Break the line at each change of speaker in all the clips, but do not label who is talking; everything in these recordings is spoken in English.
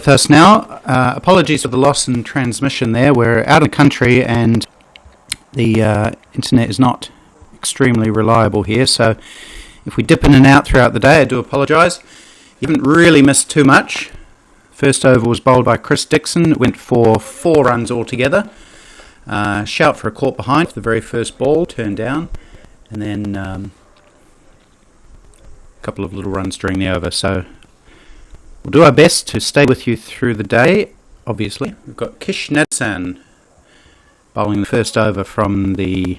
With us now. Apologies for the loss in transmission there. We're out of the country and the internet is not extremely reliable here, so if we dip in and out throughout the day, I do apologise. You haven't really missed too much. First over was bowled by Chris Dixon. It went for 4 runs altogether. Shout for a caught behind for the very first ball, turned down, and then a couple of little runs during the over. So we'll do our best to stay with you through the day, obviously. We've got Kish Nadsan bowling the first over from the,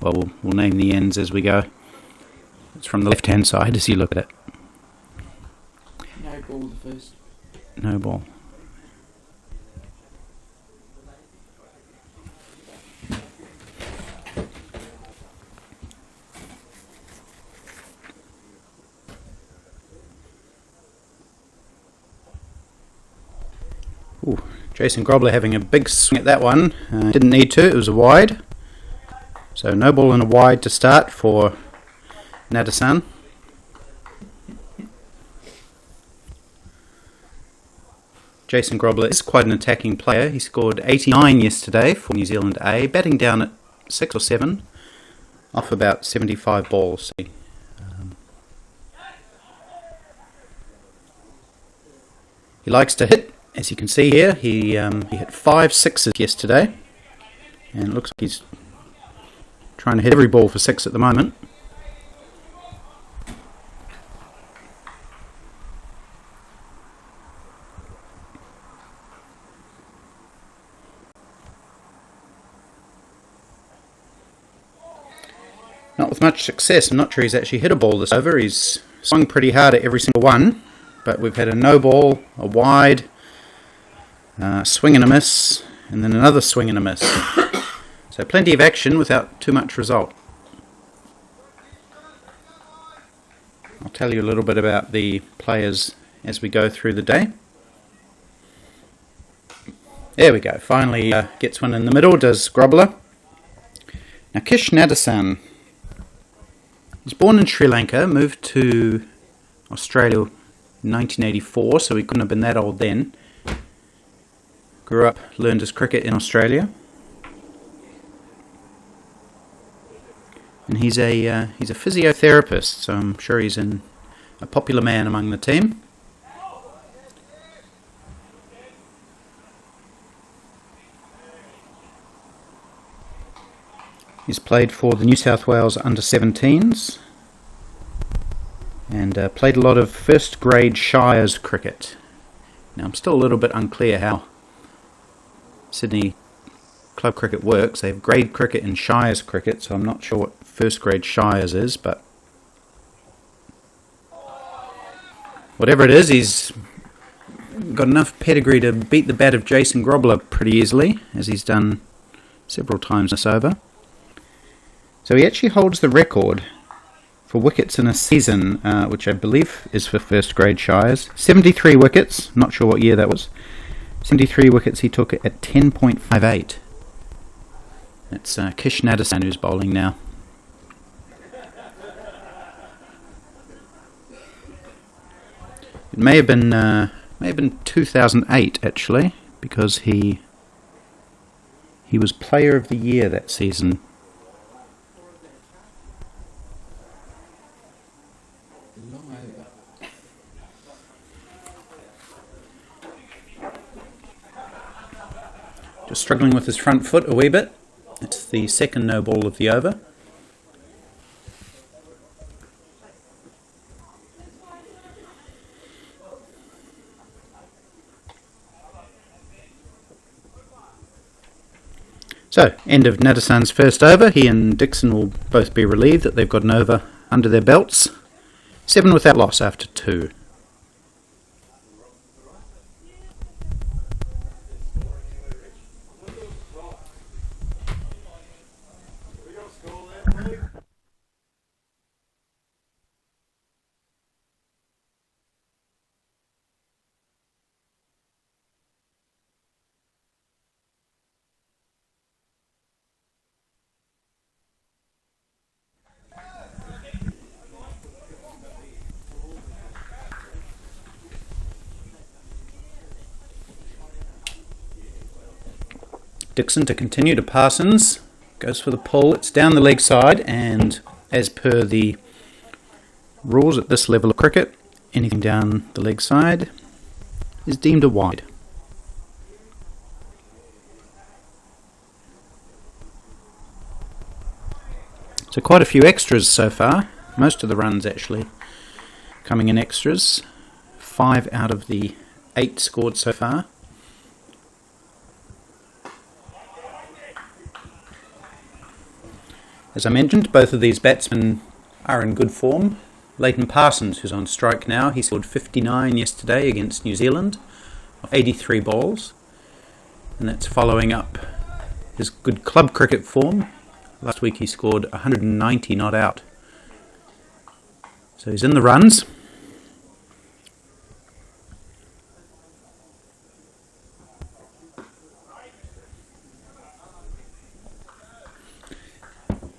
well, we'll name the ends as we go. It's from the left-hand side as you look at it.
No ball the first.
No ball. Ooh, Jason Grobler having a big swing at that one. Didn't need to, it was a wide. So no ball and a wide to start for Nadasan. Jason Grobler is quite an attacking player. He scored 89 yesterday for New Zealand A, batting down at 6 or 7, off about 75 balls. He likes to hit. As you can see here, he hit 5 sixes yesterday, and it looks like he's trying to hit every ball for 6 at the moment. Not with much success. I'm not sure he's actually hit a ball this over. He's swung pretty hard at every single one, but we've had a no ball, a wide, swing and a miss, and then another swing and a miss. So plenty of action without too much result. I'll tell you a little bit about the players as we go through the day. There we go, finally gets one in the middle, does Grobler. Now Kish Nadasan, he's born in Sri Lanka, moved to Australia in 1984, so he couldn't have been that old then. Grew up, learned his cricket in Australia, and he's a physiotherapist, so I'm sure he's a popular man among the team. He's played for the New South Wales under-17s and played a lot of first grade Shires cricket. Now I'm still a little bit unclear how Sydney club cricket works. They have grade cricket and Shires cricket, so I'm not sure what first grade Shires is, but whatever it is, he's got enough pedigree to beat the bat of Jason Grobler pretty easily, as he's done several times this over. So he actually holds the record for wickets in a season, which I believe is for first grade Shires. 73 wickets, not sure what year that was. 73 wickets he took at 10.58. That's Kish Nadasan who's bowling now. It may have been 2008 actually, because he was Player of the Year that season. Just struggling with his front foot a wee bit. It's the second no ball of the over. So, end of Nadasan's first over. He and Dixon will both be relieved that they've got an over under their belts. 7 without loss after 2. Dixon to continue to Parsons. Goes for the pull. It's down the leg side, and as per the rules at this level of cricket, anything down the leg side is deemed a wide. So quite a few extras so far. Most of the runs actually coming in extras. 5 out of the 8 scored so far. As I mentioned, both of these batsmen are in good form. Leighton Parsons, who's on strike now, he scored 59 yesterday against New Zealand, 83 balls, and that's following up his good club cricket form. Last week he scored 190 not out. So he's in the runs.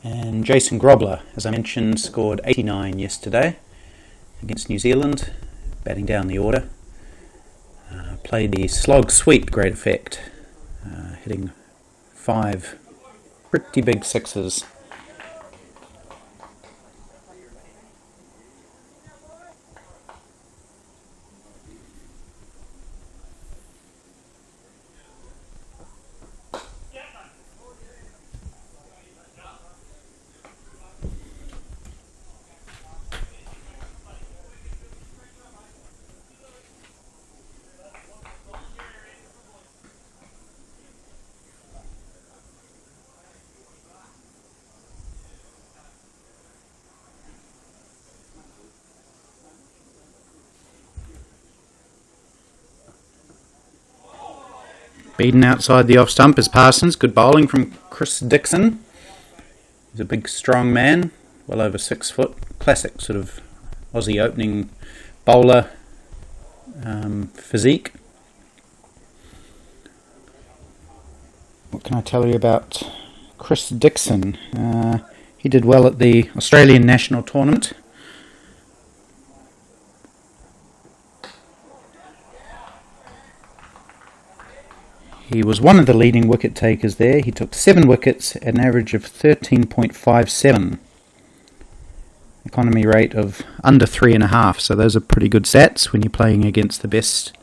And Jason Grobler, as I mentioned, scored 89 yesterday against New Zealand, batting down the order. Played the slog sweep, great effect, hitting 5 pretty big sixes. Beaten outside the off stump is Parsons. Good bowling from Chris Dixon. He's a big strong man, well over 6 foot. Classic sort of Aussie opening bowler physique. What can I tell you about Chris Dixon? He did well at the Australian National Tournament. He was one of the leading wicket takers there. He took 7 wickets at an average of 13.57. Economy rate of under 3.5. So those are pretty good stats when you're playing against the best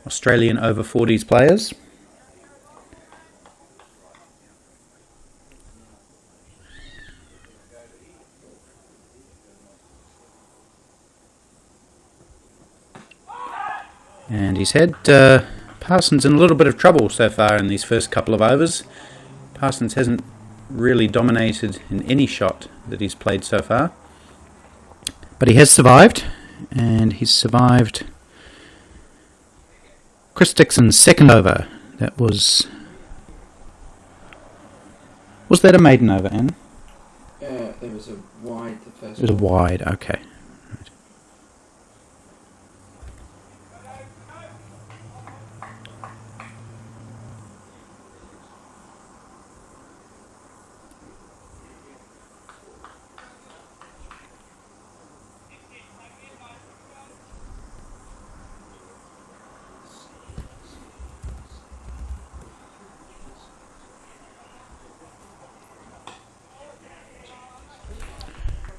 Australian over-40s players. And he's had Parsons in a little bit of trouble so far in these first couple of overs. Parsons hasn't really dominated in any shot that he's played so far. But he has survived, and he's survived Chris Dixon's second over. That was that a maiden over, Anne?
There was a wide the first
It was a wide, okay.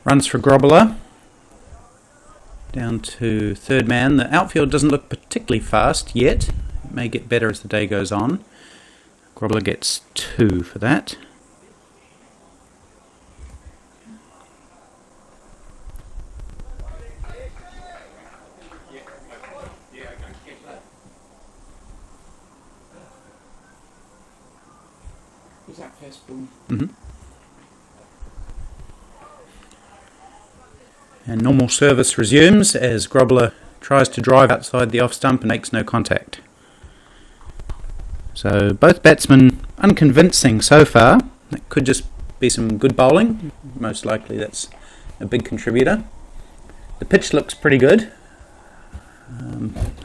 Runs for Grobler. Down to third man. The outfield doesn't look particularly fast yet. It may get better as the day goes on. Grobler gets 2 for that.
Was that first ball?
Mm-hmm. And normal service resumes as Grobler tries to drive outside the off stump and makes no contact. So both batsmen unconvincing so far. That could just be some good bowling. Most likely that's a big contributor. The pitch looks pretty good.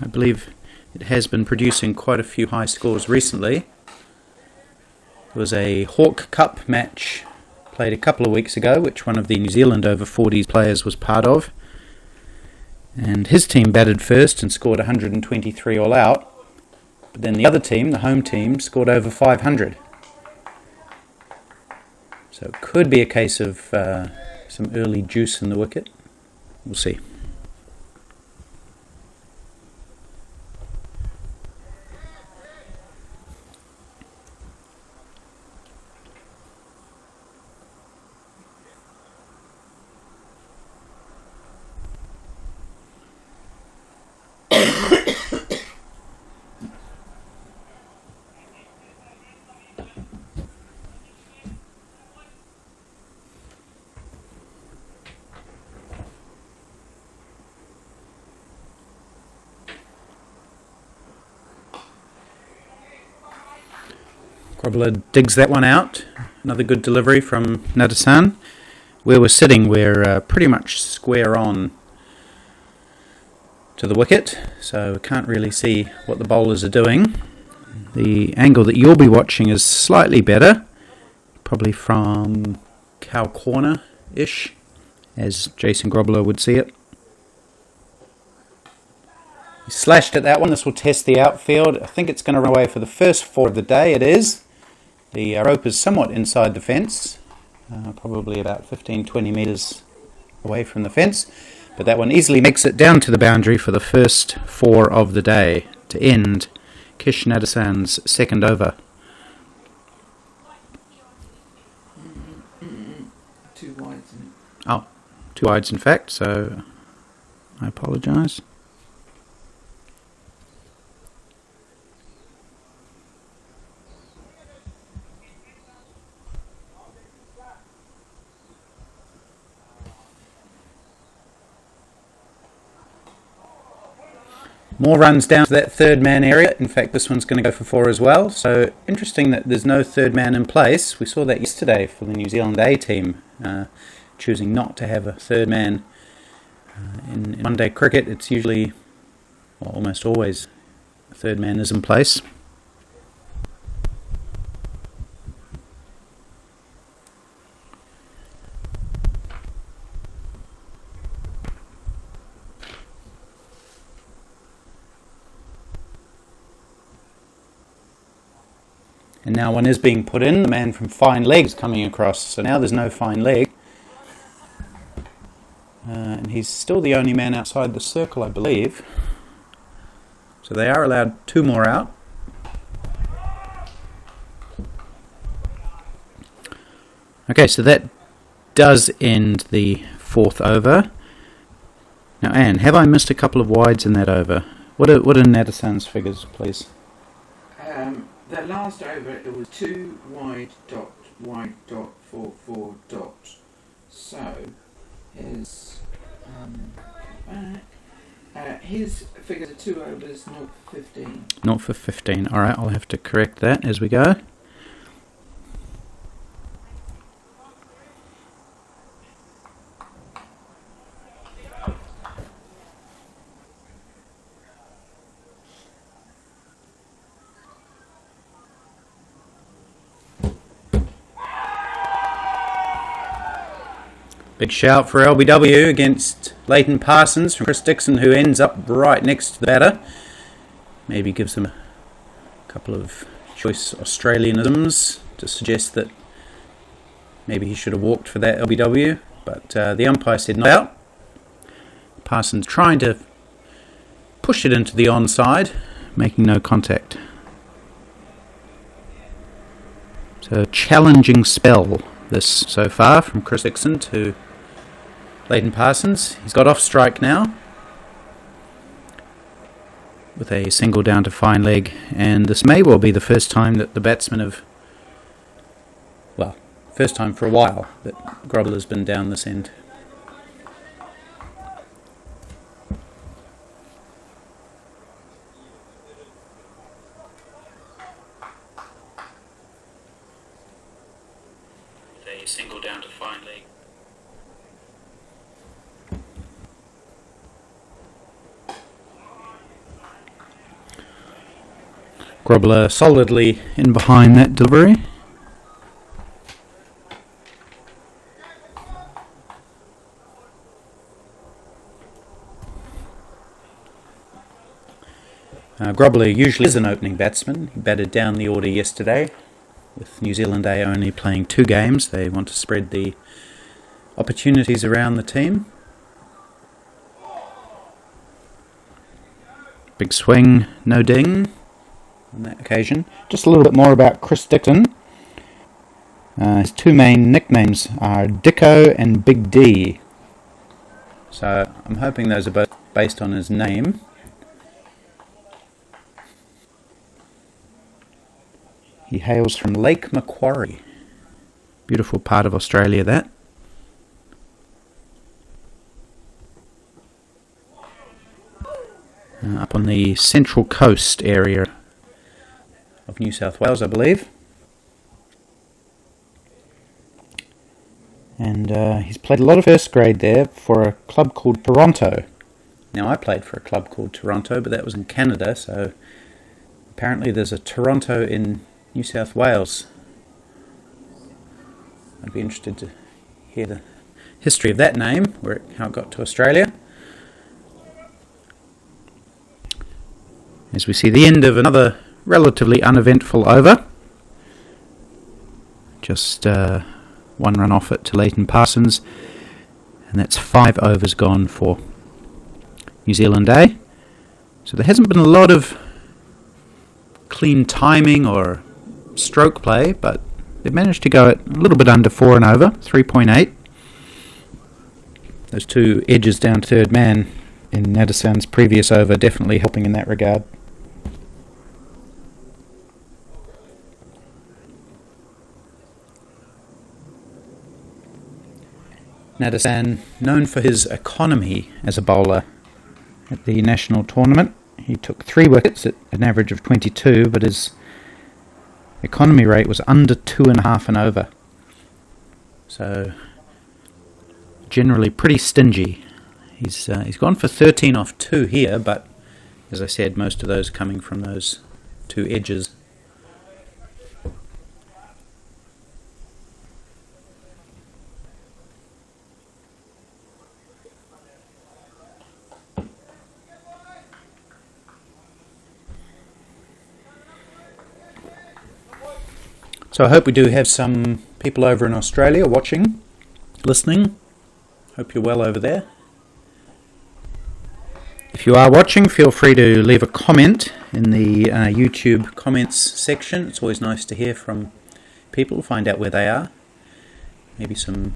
I believe it has been producing quite a few high scores recently. There was a Hawke Cup match played a couple of weeks ago, which one of the New Zealand over-40s players was part of. And his team batted first and scored 123 all out. But then the other team, the home team, scored over 500. So it could be a case of some early juice in the wicket. We'll see. Grobler digs that one out. Another good delivery from Nadasan. Where we're sitting, we're pretty much square on to the wicket, so we can't really see what the bowlers are doing. The angle that you'll be watching is slightly better, probably from cow corner-ish, as Jason Grobler would see it. He slashed at that one. This will test the outfield. I think it's going to run away for the first 4 of the day. It is. The rope is somewhat inside the fence, probably about 15-20 metres away from the fence, but that one easily makes it down to the boundary for the first 4 of the day to end Kish Nadasan's second over.
2 wides, isn't it?
Oh, 2 wides in fact, so I apologise. More runs down to that third man area. In fact, this one's going to go for 4 as well. So interesting that there's no third man in place. We saw that yesterday for the New Zealand A team, choosing not to have a third man. In one-day cricket, it's usually, well, almost always, a third man is in place. And now one is being put in. The man from fine leg is coming across. So now there's no fine leg. And he's still the only man outside the circle, I believe. So they are allowed 2 more out. Okay, so that does end the 4th over. Now, Anne, have I missed a couple of wides in that over? What are Nadasan's figures, please?
The last over, it was 2 wide dot 4 4 dot. So his his figures are 2 overs, not for 15.
Not for 15. All right, I'll have to correct that as we go. Big shout for LBW against Leighton Parsons from Chris Dixon, who ends up right next to the batter. Maybe gives him a couple of choice Australianisms to suggest that maybe he should have walked for that LBW, but the umpire said not out. Parsons trying to push it into the onside, making no contact. So a challenging spell this so far from Chris Dixon to Leighton Parsons. He's got off strike now with a single down to fine leg, and this may well be the first time that the batsmen have, well, first time for a while that Grobler's been down this end. A single down to fine leg. Grobler solidly in behind that delivery. Grobler usually is an opening batsman. He batted down the order yesterday. With New Zealand A only playing 2 games, they want to spread the opportunities around the team. Big swing, no ding on that occasion. Just a little bit more about Chris Dixon. His 2 main nicknames are Dicko and Big D. So I'm hoping those are both based on his name. He hails from Lake Macquarie. Beautiful part of Australia, that. Up on the Central Coast area of New South Wales, I believe. And he's played a lot of first grade there for a club called Toronto. Now, I played for a club called Toronto, but that was in Canada, so apparently there's a Toronto in New South Wales. I'd be interested to hear the history of that name, how it got to Australia. As we see the end of another relatively uneventful over. Just 1 run off it to Leighton Parsons, and that's 5 overs gone for New Zealand A. So there hasn't been a lot of clean timing or stroke play, but they've managed to go at a little bit under 4 and over, 3.8. Those 2 edges down third man in Nadesan's previous over definitely helping in that regard. Nadesan, known for his economy as a bowler at the national tournament. He took 3 wickets at an average of 22, but his economy rate was under 2.5 and over. So generally pretty stingy. He's gone for 13 off 2 here, but as I said, most of those coming from those 2 edges. So I hope we do have some people over in Australia watching, listening. Hope you're well over there. If you are watching, feel free to leave a comment in the YouTube comments section. It's always nice to hear from people, find out where they are. Maybe some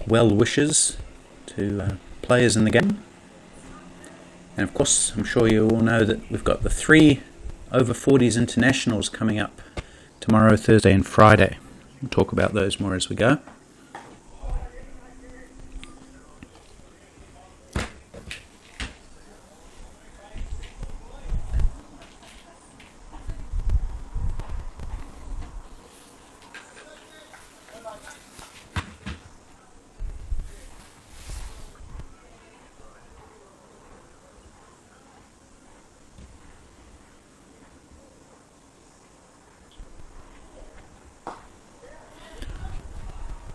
well wishes to players in the game. And of course, I'm sure you all know that we've got the 3 Over-40s internationals coming up tomorrow, Thursday and Friday. We'll talk about those more as we go.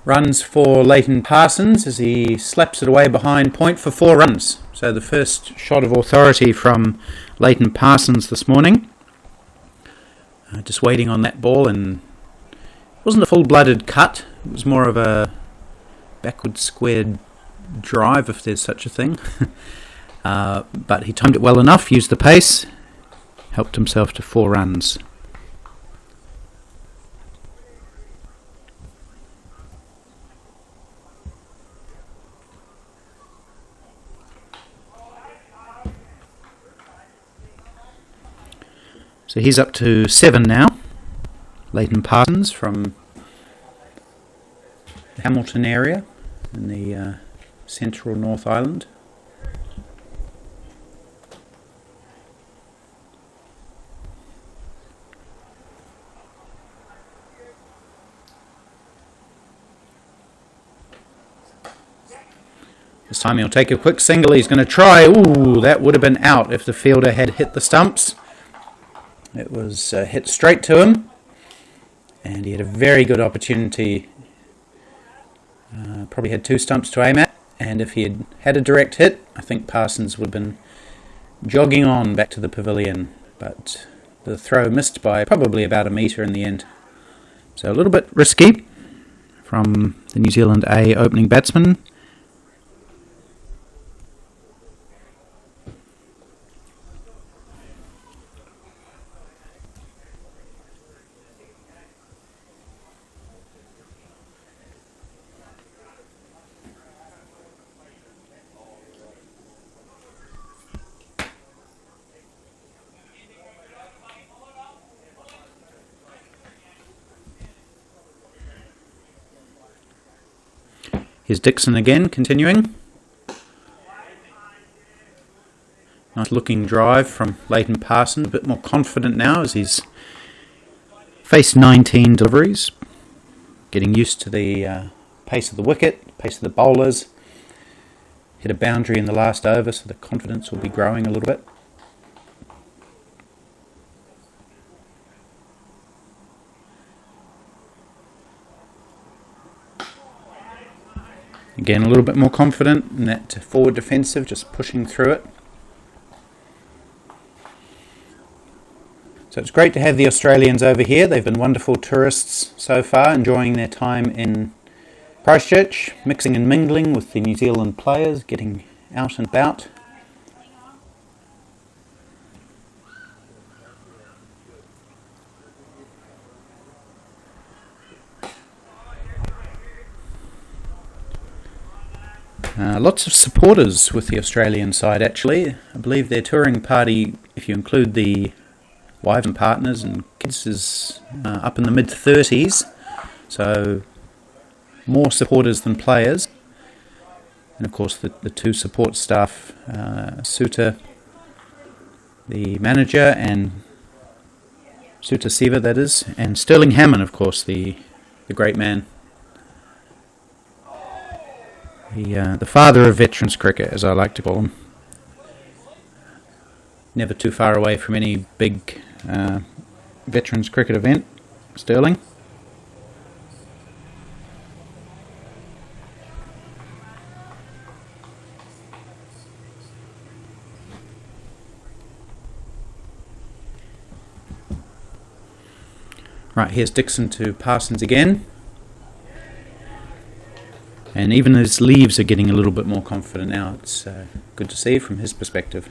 Runs for Leighton Parsons as he slaps it away behind point for 4 runs. So the first shot of authority from Leighton Parsons this morning. Just waiting on that ball, and it wasn't a full-blooded cut. It was more of a backward squared drive, if there's such a thing. But he timed it well enough, used the pace, helped himself to 4 runs. So he's up to 7 now. Leighton Parsons from the Hamilton area in the central North Island. This time he'll take a quick single. He's going to try. Ooh, that would have been out if the fielder had hit the stumps. It was hit straight to him, and he had a very good opportunity. Probably had 2 stumps to aim at, and if he had had a direct hit, I think Parsons would have been jogging on back to the pavilion. but the throw missed by probably about a metre in the end. So a little bit risky from the New Zealand A opening batsman. Here's Dixon again, continuing. Nice looking drive from Leighton Parsons, a bit more confident now as he's faced 19 deliveries. Getting used to the pace of the wicket, pace of the bowlers. Hit a boundary in the last over, so the confidence will be growing a little bit. Again, a little bit more confident in that forward defensive, just pushing through it. So it's great to have the Australians over here. They've been wonderful tourists so far, enjoying their time in Christchurch, mixing and mingling with the New Zealand players, getting out and about. Lots of supporters with the Australian side actually. I believe their touring party, if you include the wives and partners and kids, is up in the mid-30s. So more supporters than players. And of course the two support staff, Suter, the manager, and Suter Siva, that is, and Sterling Hammond, of course, the great man. The father of veterans cricket, as I like to call him. Never too far away from any big veterans cricket event, Sterling. Right, here's Dixon to Parsons again. And even his leaves are getting a little bit more confident now. It's good to see from his perspective.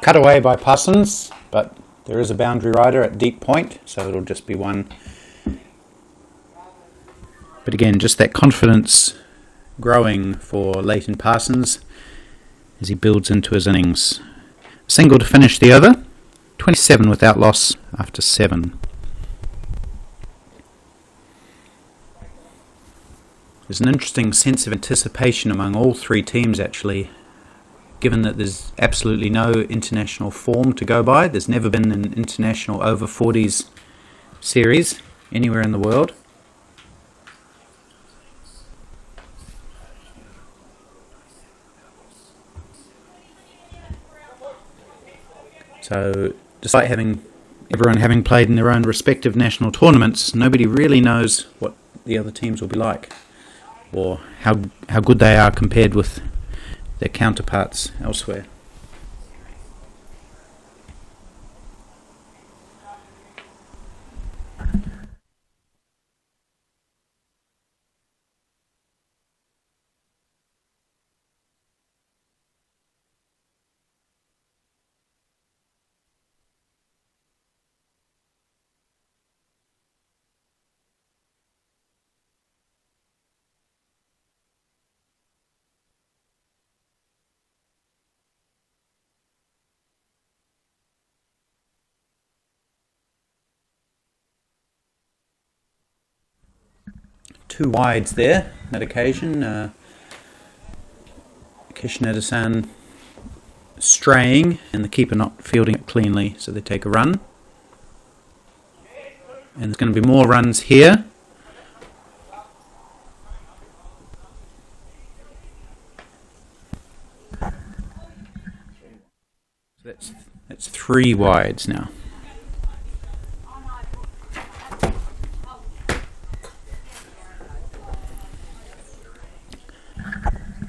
Cut away by Parsons, but there is a boundary rider at deep point, so it'll just be one. But again, just that confidence growing for Leighton Parsons as he builds into his innings. Single to finish the over, 27 without loss after 7. There's an interesting sense of anticipation among all three teams actually, given that there's absolutely no international form to go by. There's never been an international over-40s series anywhere in the world. So, despite everyone having played in their own respective national tournaments, nobody really knows what the other teams will be like, or how good they are compared with their counterparts elsewhere. 2 wides there on that occasion. Kishnadasan straying and the keeper not fielding it cleanly, so they take a run. And there's going to be more runs here. So that's 3 wides now.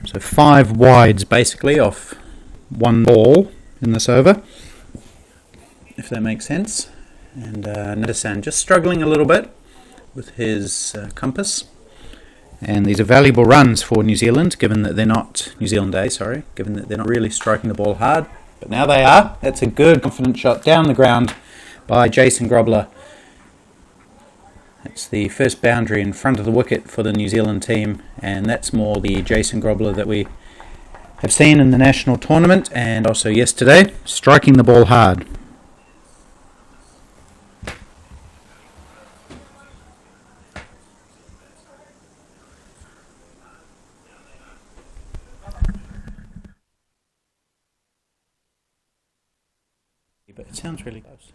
So 5 wides basically off 1 ball in this over, if that makes sense. And Nadasan just struggling a little bit with his compass. And these are valuable runs for New Zealand, given that they're not given that they're not really striking the ball hard. But now they are. That's a good, confident shot down the ground by Jason Grobler. It's the first boundary in front of the wicket for the New Zealand team, and that's more the Jason Grobler that we have seen in the national tournament and also yesterday, striking the ball hard. But it sounds really close.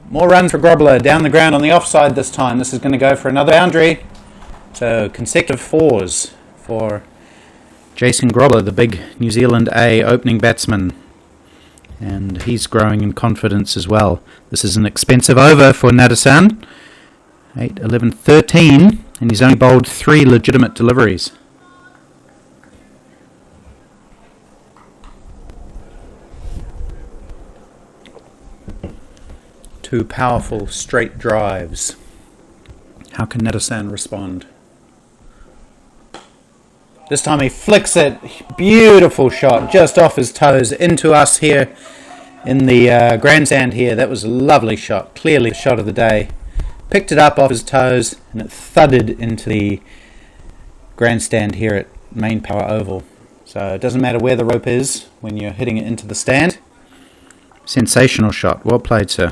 More runs for Grobler down the ground on the offside this time. This is going to go for another boundary. So consecutive 4s for Jason Grobler, the big New Zealand A opening batsman. And he's growing in confidence as well. This is an expensive over for Nadasan. 8, 11, 13. And he's only bowled 3 legitimate deliveries. Two powerful straight drives. How can Nadasan respond? This time he flicks it. Beautiful shot, just off his toes into us here in the grandstand here. That was a lovely shot, clearly the shot of the day. Picked it up off his toes and it thudded into the grandstand here at Main Power Oval. So it doesn't matter where the rope is when you're hitting it into the stand. Sensational shot. Well played, sir.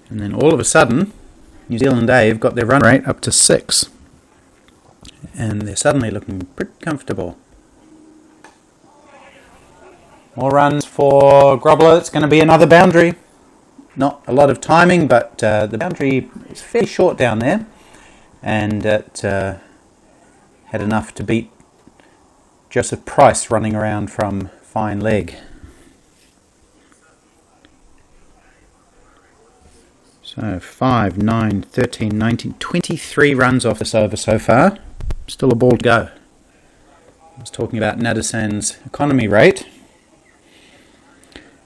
And then all of a sudden, New Zealand A have got their run rate up to 6. And they're suddenly looking pretty comfortable. More runs for Grobler. It's going to be another boundary. Not a lot of timing, but the boundary is fairly short down there. And it had enough to beat Joseph Price running around from fine leg. So 5, 9, 13, 19, 23 runs off this over so far. Still a ball to go. I was talking about Nadasan's economy rate.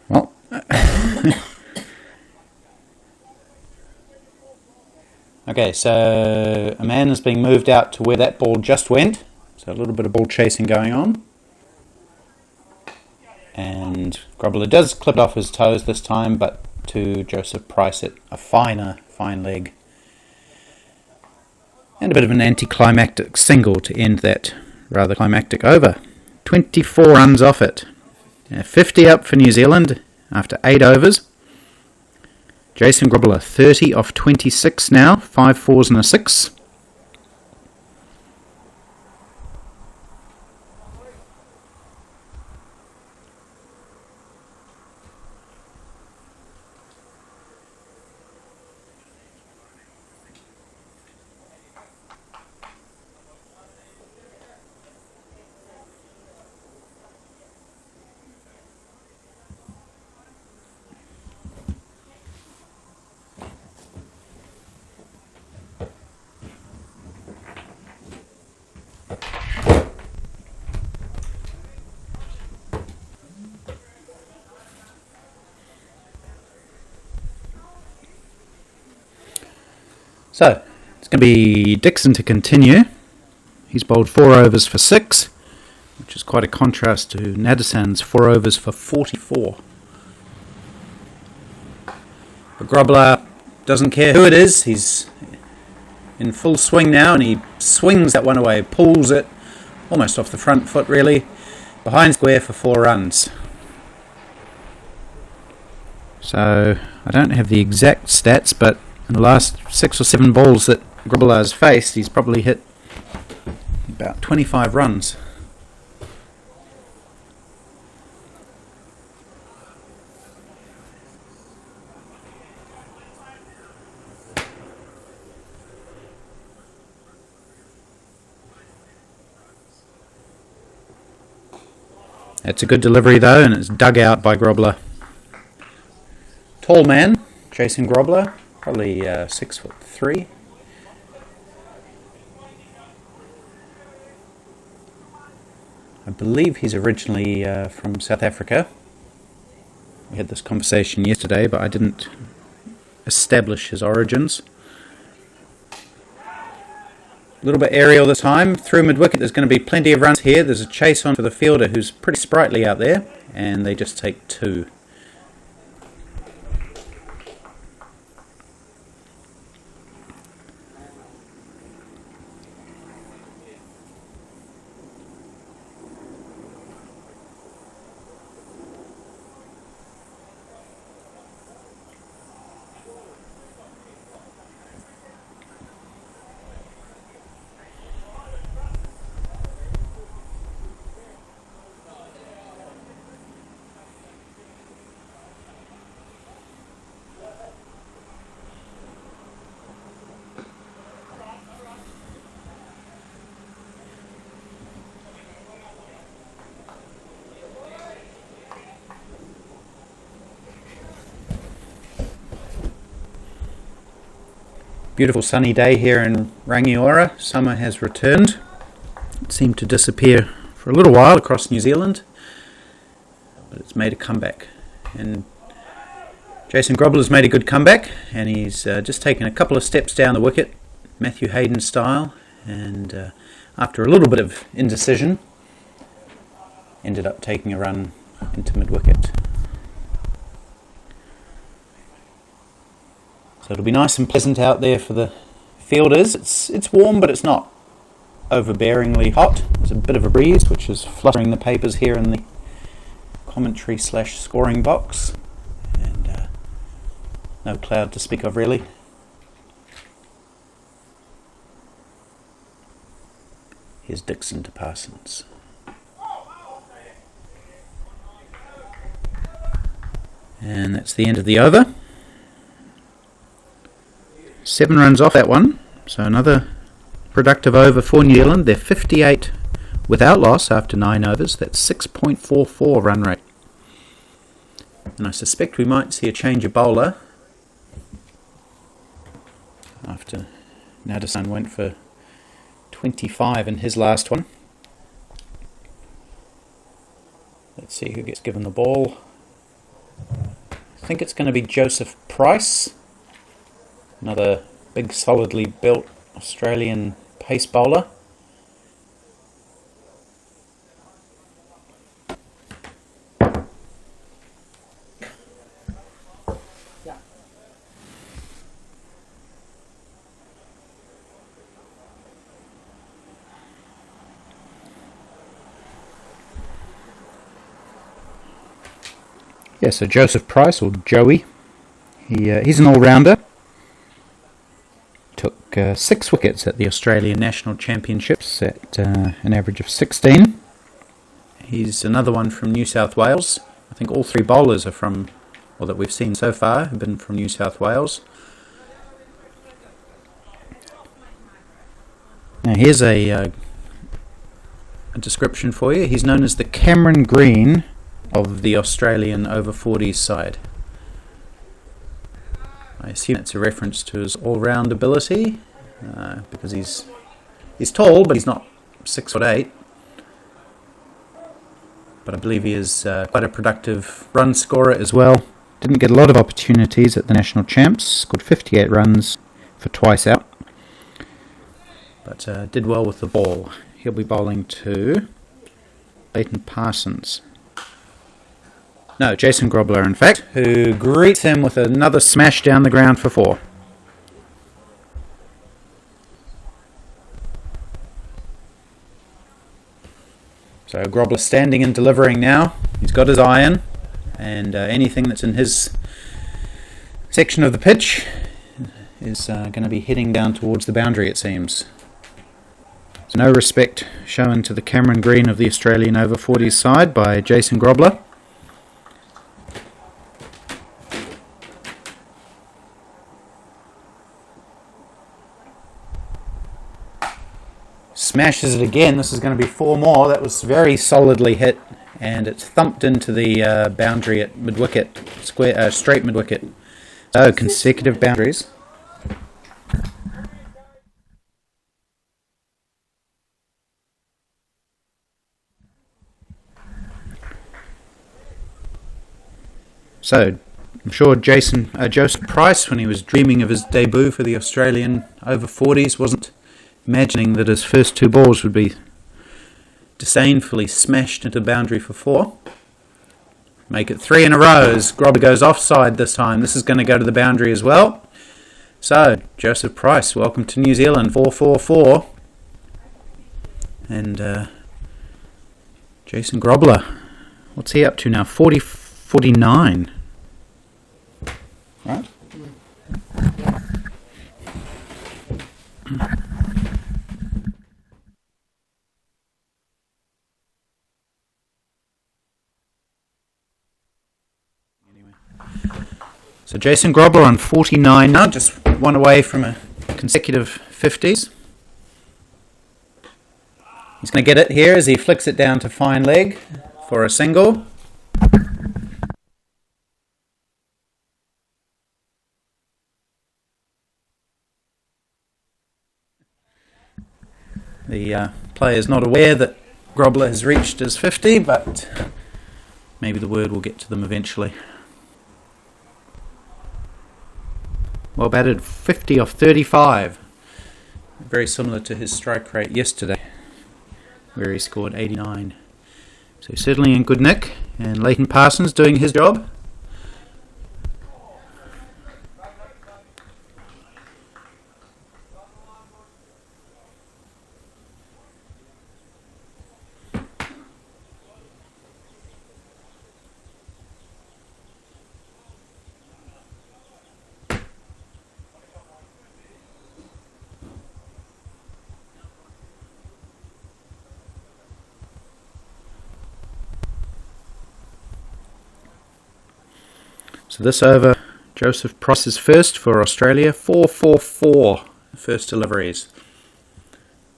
Well, okay, so a man is being moved out to where that ball just went. So a little bit of ball chasing going on. And Grobler does clip off his toes this time, but to Joseph Price at a fine leg. And a bit of an anticlimactic single to end that rather climactic over. 24 runs off it. 50 up for New Zealand after 8 overs. Jason Grobler 30 off 26 now, 5 4s and a 6. So, it's going to be Dixon to continue. He's bowled 4 overs for 6, which is quite a contrast to Nadasan's 4 overs for 44. But Grobler doesn't care who it is. He's in full swing now, and he swings that one away, pulls it almost off the front foot really, behind square for 4 runs. So I don't have the exact stats, but in the last 6 or 7 balls that Grobler has faced, he's probably hit about 25 runs. It's a good delivery though, and it's dug out by Grobler. Tall man, Jason Grobler, probably 6'3". I believe he's originally from South Africa. We had this conversation yesterday, but I didn't establish his origins. A little bit aerial this time, through mid-wicket. There's going to be plenty of runs here. There's a chase on for the fielder who's pretty sprightly out there, and they just take 2. Beautiful sunny day here in Rangiora. Summer has returned. It seemed to disappear for a little while across New Zealand, but it's made a comeback. And Jason Grobler's made a good comeback, and he's just taken a couple of steps down the wicket, Matthew Hayden style, and after a little bit of indecision, ended up taking a run into mid-wicket. So it'll be nice and pleasant out there for the fielders. It's warm, but it's not overbearingly hot. There's a bit of a breeze, which is fluttering the papers here in the commentary/scoring box, and no cloud to speak of really. Here's Dixon to Parsons. And that's the end of the over. 7 runs off that one, so another productive over for New Zealand. They're 58 without loss after 9 overs. That's 6.44 run rate. And I suspect we might see a change of bowler after Nadesan went for 25 in his last one. Let's see who gets given the ball. I think it's going to be Joseph Price. Another big, solidly built Australian pace bowler. Yeah, so Joseph Price, or Joey, he's an all-rounder. Took 6 wickets at the Australian National Championships at an average of 16. He's another one from New South Wales. I think all 3 bowlers are from, or that we've seen so far, have been from New South Wales. Now here's a description for you. He's known as the Cameron Green of the Australian over-40s side. I assume that's a reference to his all-round ability, because he's tall, but he's not 6'8". But I believe he is quite a productive run scorer as well. Didn't get a lot of opportunities at the national champs. Scored 58 runs for twice out, but did well with the ball. He'll be bowling to Leighton Parsons. No, Jason Grobler, in fact, who greets him with another smash down the ground for 4. So Grobler standing and delivering now. He's got his iron, and anything that's in his section of the pitch is going to be heading down towards the boundary, it seems. There's no respect shown to the Cameron Green of the Australian Over-40s side by Jason Grobler. Smashes it again. This is going to be 4 more. That was very solidly hit, and it's thumped into the boundary at mid-wicket, straight mid-wicket. So consecutive boundaries. So I'm sure Joseph Price, when he was dreaming of his debut for the Australian Over-40s, wasn't imagining that his first 2 balls would be disdainfully smashed into boundary for 4. Make it 3 in a row as Grobler goes offside this time. This is going to go to the boundary as well. So, Joseph Price, welcome to New Zealand, 4-4-4. And Jason Grobler, what's he up to now? 49. Right? So Jason Grobler on 49 now, just one away from a consecutive 50s. He's going to get it here as he flicks it down to fine leg for a single. The player is not aware that Grobler has reached his 50, but maybe the word will get to them eventually. Well batted, 50 off 35. Very similar to his strike rate yesterday, where he scored 89. So certainly in good nick, and Leighton Parsons doing his job. So this over, Joseph Price is first for Australia, 4-4-4 first deliveries.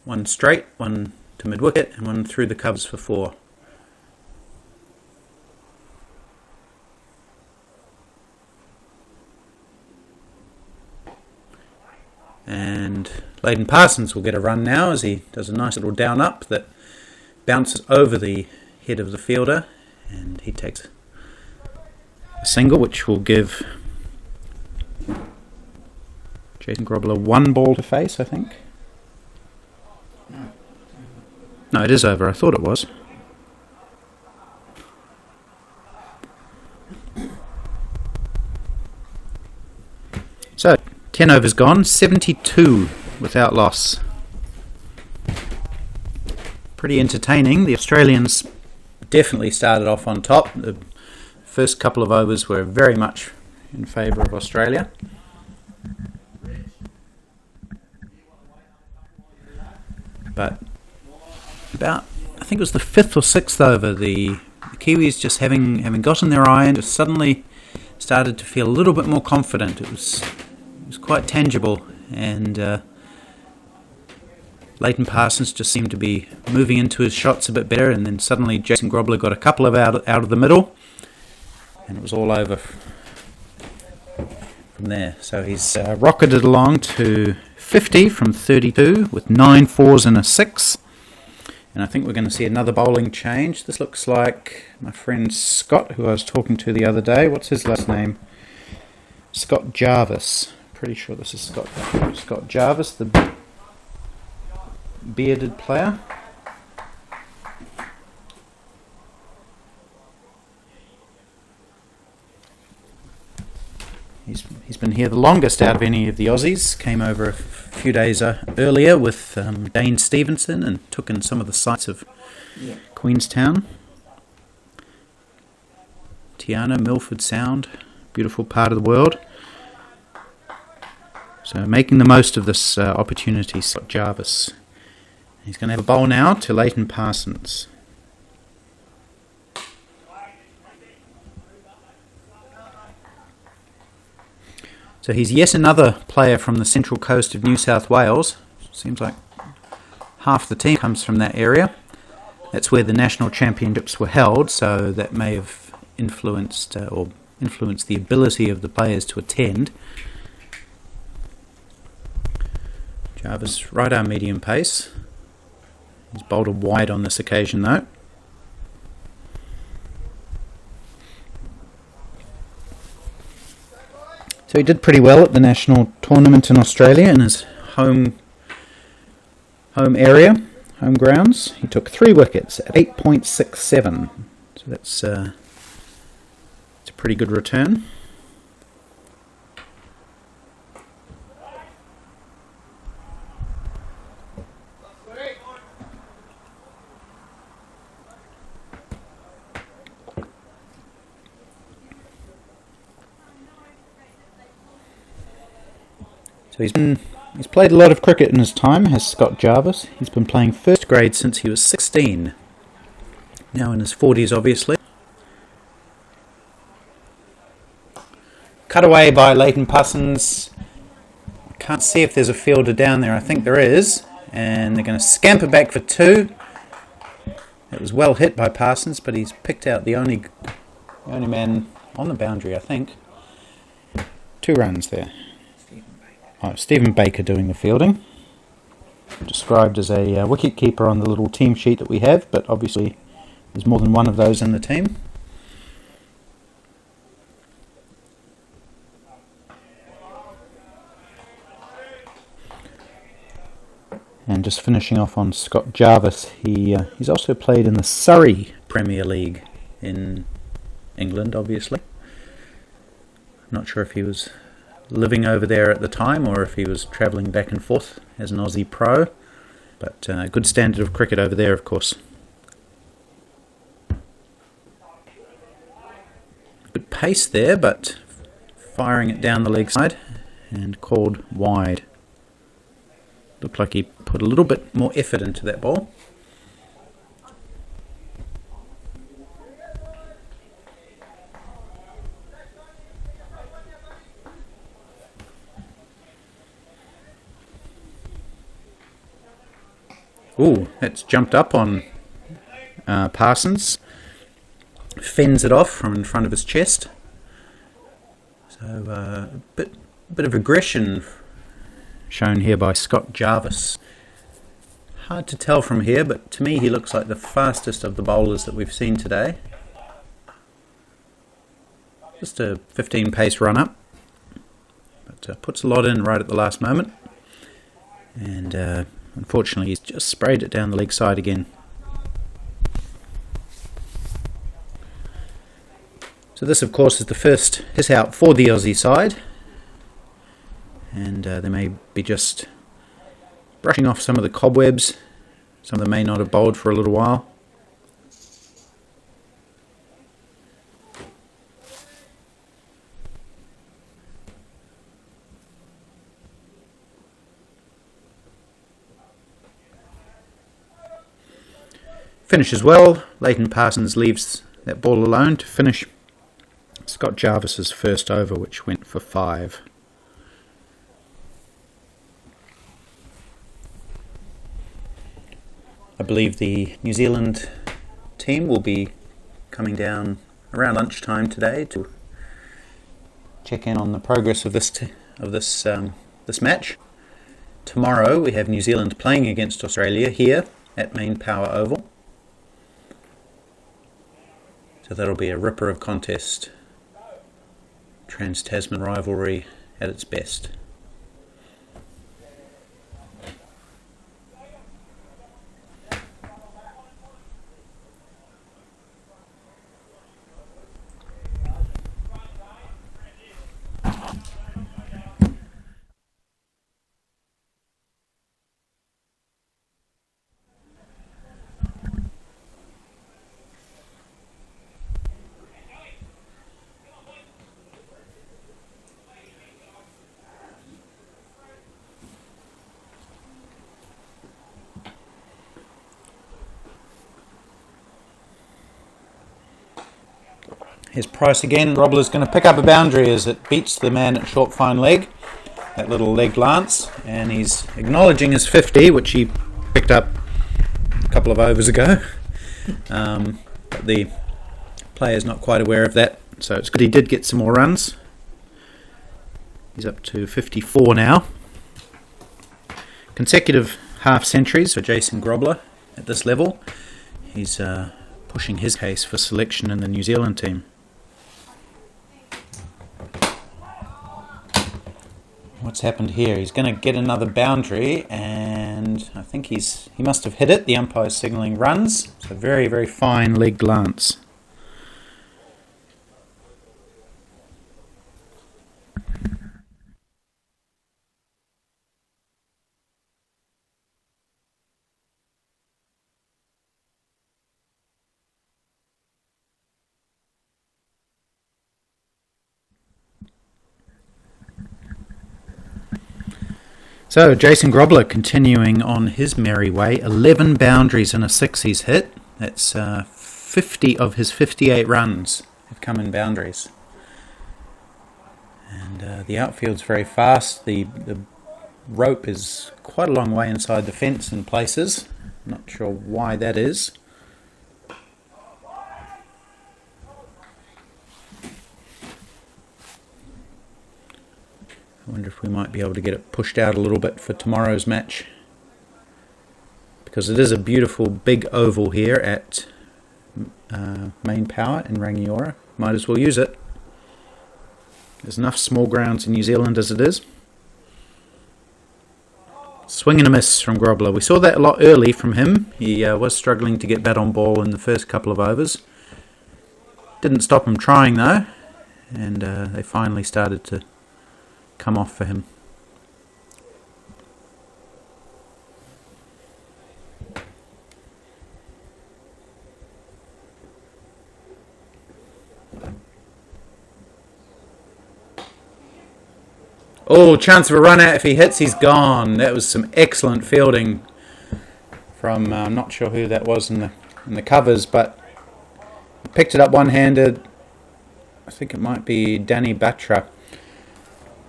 1 straight, 1 to mid-wicket, and 1 through the covers for 4. And Leighton Parsons will get a run now as he does a nice little down-up that bounces over the head of the fielder, and he takes a single, which will give Jason Grobler 1 ball to face, I think. No, it is over. I thought it was. So, 10 overs gone, 72 without loss. Pretty entertaining. The Australians definitely started off on top. The first couple of overs were very much in favour of Australia. But about, I think it was the 5th or 6th over, the Kiwis just having gotten their iron, just suddenly started to feel a little bit more confident. It was quite tangible, and Leighton Parsons just seemed to be moving into his shots a bit better, and then suddenly Jason Grobler got a couple of out of the middle, and it was all over from there. So he's rocketed along to 50 from 32 with 9 fours and a 6. And I think we're going to see another bowling change. This looks like my friend Scott, who I was talking to the other day. What's his last name? Scott Jarvis. Pretty sure this is Scott Jarvis, the bearded player. He's been here the longest out of any of the Aussies. Came over a few days earlier with Dane Stevenson and took in some of the sights of Queenstown. Tiana, Milford Sound, beautiful part of the world. So making the most of this opportunity, Scott Jarvis. He's going to have a bowl now to Leighton Parsons. So he's yet another player from the central coast of New South Wales. Seems like half the team comes from that area. That's where the national championships were held, so that may have influenced the ability of the players to attend. Jarvis, right arm medium pace. He's bowled a wide on this occasion though. So he did pretty well at the national tournament in Australia in his home area, home grounds. He took 3 wickets at 8.67. So that's a pretty good return. So he's played a lot of cricket in his time, has Scott Jarvis. He's been playing first grade since he was 16. Now in his 40s, obviously. Cut away by Leighton Parsons. I can't see if there's a fielder down there. I think there is. And they're going to scamper back for 2. It was well hit by Parsons, but he's picked out the only man on the boundary, I think. 2 runs there. Stephen Baker doing the fielding. Described as a wicket keeper on the little team sheet that we have, but obviously there's more than one of those in the team. And just finishing off on Scott Jarvis, he's also played in the Surrey Premier League in England, obviously. I'm not sure if he was living over there at the time or if he was travelling back and forth as an Aussie pro, but good standard of cricket over there, of course. Good pace there, but firing it down the leg side and called wide. Looked like he put a little bit more effort into that ball. Ooh, that's jumped up on Parsons. Fends it off from in front of his chest. So a bit of aggression shown here by Scott Jarvis. Hard to tell from here, but to me he looks like the fastest of the bowlers that we've seen today. Just a 15 pace run up, but puts a lot in right at the last moment. And unfortunately, he's just sprayed it down the leg side again. So this, of course, is the first hit out for the Aussie side. And they may be just brushing off some of the cobwebs. Some of them may not have bowled for a little while. Finishes well. Leighton Parsons leaves that ball alone to finish Scott Jarvis's first over, which went for 5. I believe the New Zealand team will be coming down around lunchtime today to check in on the progress of this match. Tomorrow we have New Zealand playing against Australia here at Main Power Oval. So that'll be a ripper of contest. Trans-Tasman rivalry at its best. Here's Price again. Grobler's going to pick up a boundary as it beats the man at short fine leg. That little leg lance, and he's acknowledging his 50, which he picked up a couple of overs ago. But the player's not quite aware of that, so it's good he did get some more runs. He's up to 54 now. Consecutive half centuries for Jason Grobler at this level. He's pushing his case for selection in the New Zealand team. What's happened here? He's going to get another boundary, and I think he must have hit it. The umpire's signalling runs. It's a very, very fine leg glance. So Jason Grobler continuing on his merry way. 11 boundaries and a 6 he's hit. That's 50 of his 58 runs have come in boundaries. And the outfield's very fast. The rope is quite a long way inside the fence in places. Not sure why that is. I wonder if we might be able to get it pushed out a little bit for tomorrow's match, because it is a beautiful big oval here at Main Power in Rangiora. Might as well use it. There's enough small grounds in New Zealand as it is. Swing and a miss from Grobler. We saw that a lot early from him. He was struggling to get bat on ball in the first couple of overs. Didn't stop him trying though, and they finally started to come off for him. Oh, chance of a run out. If he hits, he's gone. That was some excellent fielding from I'm not sure who that was in the covers, but he picked it up one-handed. I think it might be Danny Batra.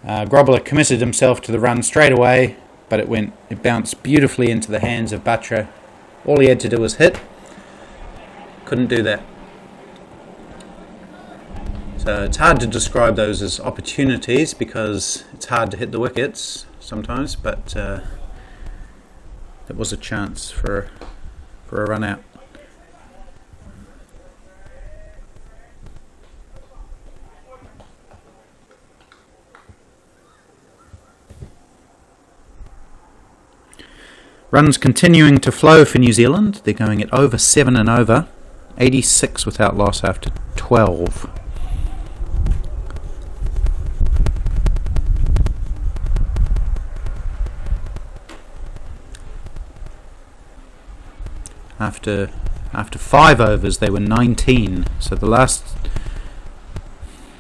Grobler committed himself to the run straight away, but it bounced beautifully into the hands of Batra. All he had to do was hit. Couldn't do that. So it's hard to describe those as opportunities because it's hard to hit the wickets sometimes, but it was a chance for a run out. Runs continuing to flow for New Zealand. They're going at over 7 and over. 86 without loss after 12. After 5 overs they were 19. So the last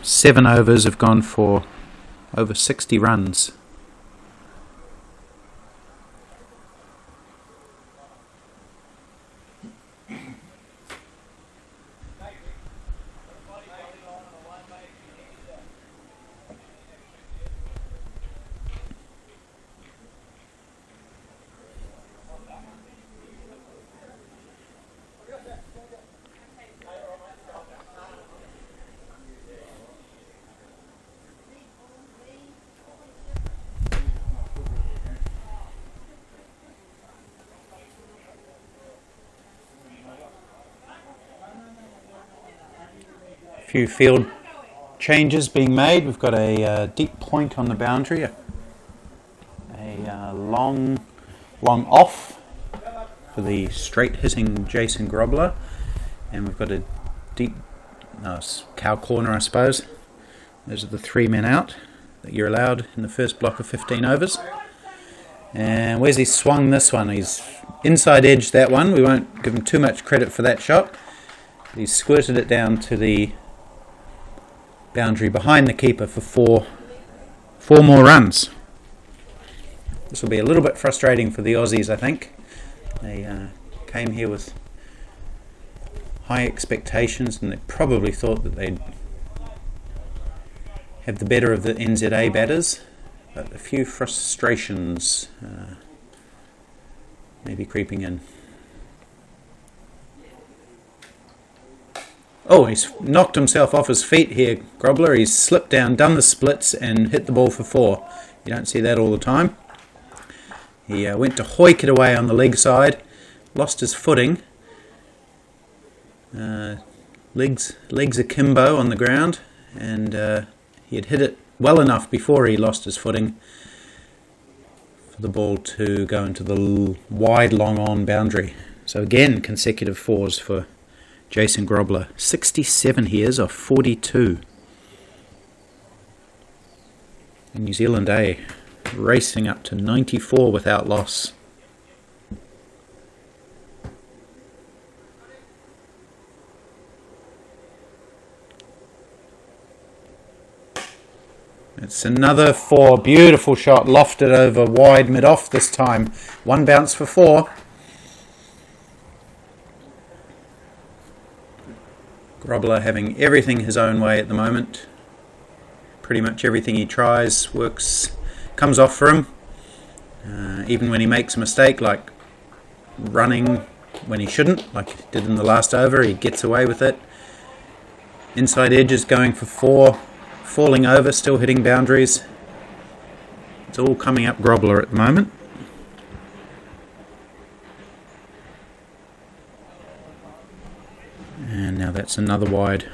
7 overs have gone for over 60 runs. Few field changes being made. We've got a deep point on the boundary, a long off for the straight hitting Jason Grobler, and we've got a deep cow corner, I suppose. Those are the 3 men out that you're allowed in the first block of 15 overs. And where's he swung this one? He's inside edge that one. We won't give him too much credit for that shot. He squirted it down to the boundary behind the keeper for four more runs. This will be a little bit frustrating for the Aussies, I think. They came here with high expectations and they probably thought that they'd have the better of the NZA batters, but a few frustrations maybe creeping in. Oh, he's knocked himself off his feet here, Grobler. He's slipped down, done the splits and hit the ball for 4. You don't see that all the time. He went to hoik it away on the leg side, lost his footing. Legs akimbo on the ground, and he had hit it well enough before he lost his footing for the ball to go into the wide long on boundary. So again, consecutive 4s for Jason Grobler. 67 he is of 42. And New Zealand A racing up to 94 without loss. It's another 4. Beautiful shot, lofted over wide mid-off this time. 1 bounce for 4. Grobler having everything his own way at the moment. Pretty much everything he tries comes off for him. Even when he makes a mistake, like running when he shouldn't, like he did in the last over, he gets away with it. Inside edges going for 4. Falling over, still hitting boundaries. It's all coming up Grobler at the moment. And now that's another wide.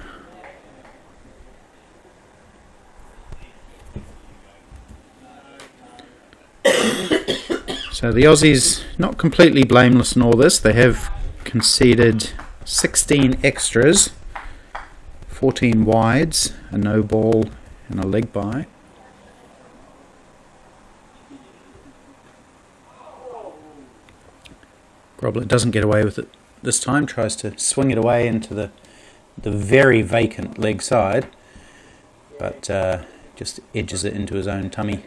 So the Aussies not completely blameless in all this. They have conceded 16 extras, 14 wides, a no ball and a leg bye. Grobler doesn't get away with it this time, tries to swing it away into the very vacant leg side, but just edges it into his own tummy.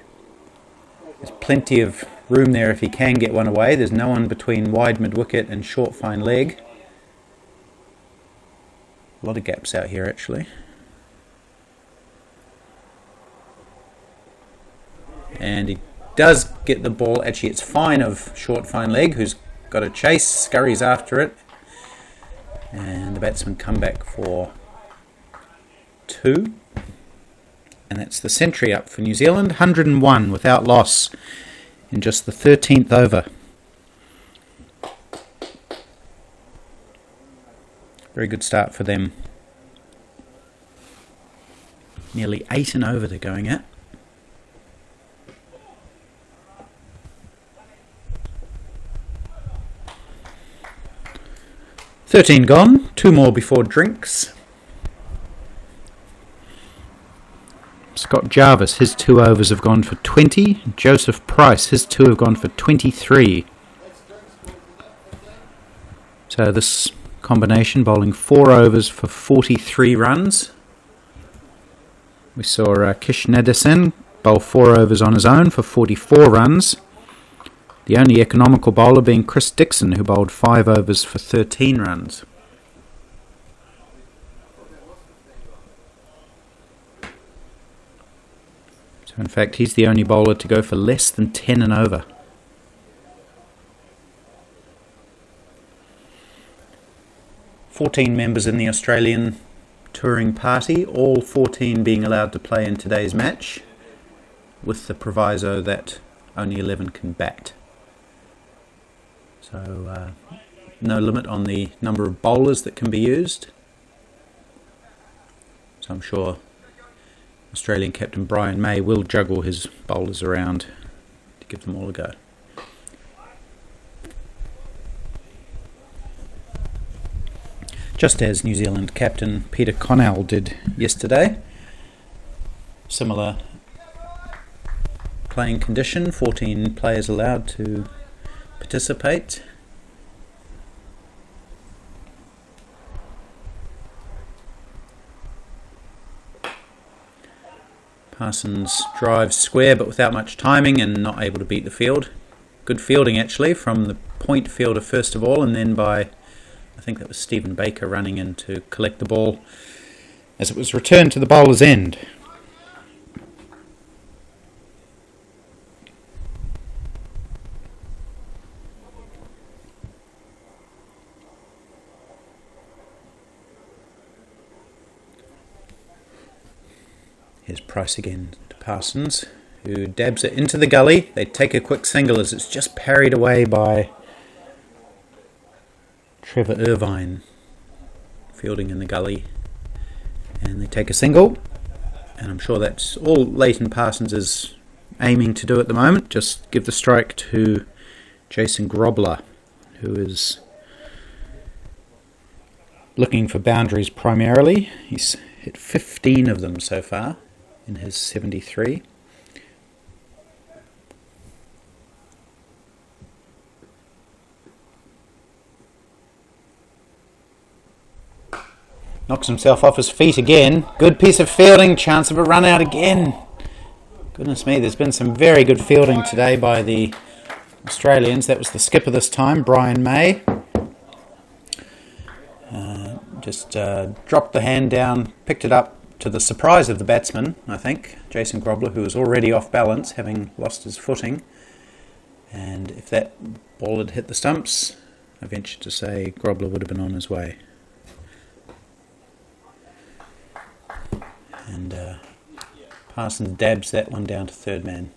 There's plenty of room there if he can get one away. There's no one between wide mid-wicket and short fine leg. A lot of gaps out here actually. And he does get the ball. Actually, it's fine of short fine leg, who's got a chase, scurries after it. And the batsmen come back for 2. And that's the century up for New Zealand. 101 without loss in just the 13th over. Very good start for them. Nearly 8 and over they're going at. $13 gone, 2 more before drinks. Scott Jarvis, his 2 overs have gone for 20. Joseph Price, his 2 have gone for 23. So this combination bowling 4 overs for 43 runs. We saw Kish Nadesan bowl 4 overs on his own for 44 runs. The only economical bowler being Chris Dixon, who bowled 5 overs for 13 runs. So in fact he's the only bowler to go for less than 10 and over. "14 members in the Australian touring party, all 14 being allowed to play in today's match, with the proviso that only 11 can bat. So no limit on the number of bowlers that can be used. So I'm sure Australian captain Brian May will juggle his bowlers around to give them all a go. Just as New Zealand captain Peter Connell did yesterday. Similar playing condition, 14 players allowed to participate. Parsons drives square but without much timing and not able to beat the field. Good fielding actually from the point fielder first of all, and then by, I think that was Stephen Baker, running in to collect the ball as it was returned to the bowler's end. Here's Price again to Parsons, who dabs it into the gully. They take a quick single as it's just parried away by Trevor Irvine, fielding in the gully. And they take a single, and I'm sure that's all Leighton Parsons is aiming to do at the moment. Just give the strike to Jason Grobler, who is looking for boundaries primarily. He's hit 15 of them so far in his 73. Knocks himself off his feet again. Good piece of fielding, chance of a run out again. Goodness me, there's been some very good fielding today by the Australians. That was the skipper this time, Brian May. Just dropped the hand down, picked it up to the surprise of the batsman, I think, Jason Grobler, who was already off balance, having lost his footing. And if that ball had hit the stumps, I venture to say Grobler would have been on his way. And Parsons dabs that one down to third man.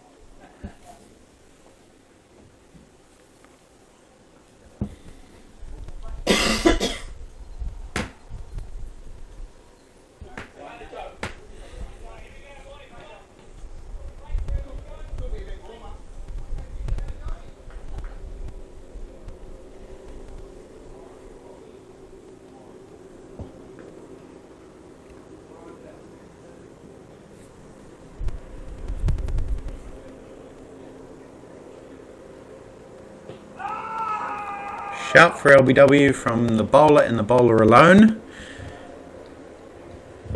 Shout for LBW from the bowler and the bowler alone.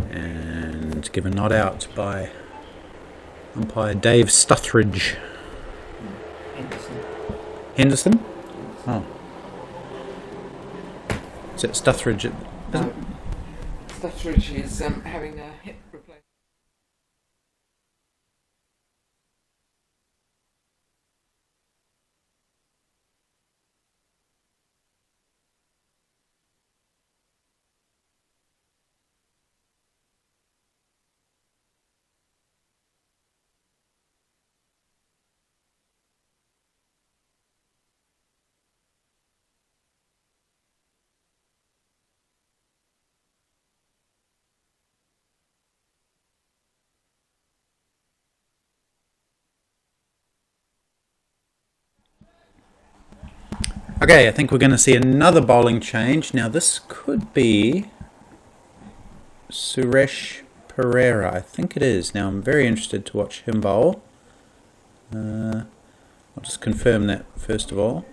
And given not out by umpire Dave Stuthridge. Henderson? Oh. Is it Stuthridge?
Stuthridge is having a hip replacement.
Okay, I think we're going to see another bowling change. Now this could be Suresh Pereira. I think it is. Now I'm very interested to watch him bowl. I'll just confirm that first of all.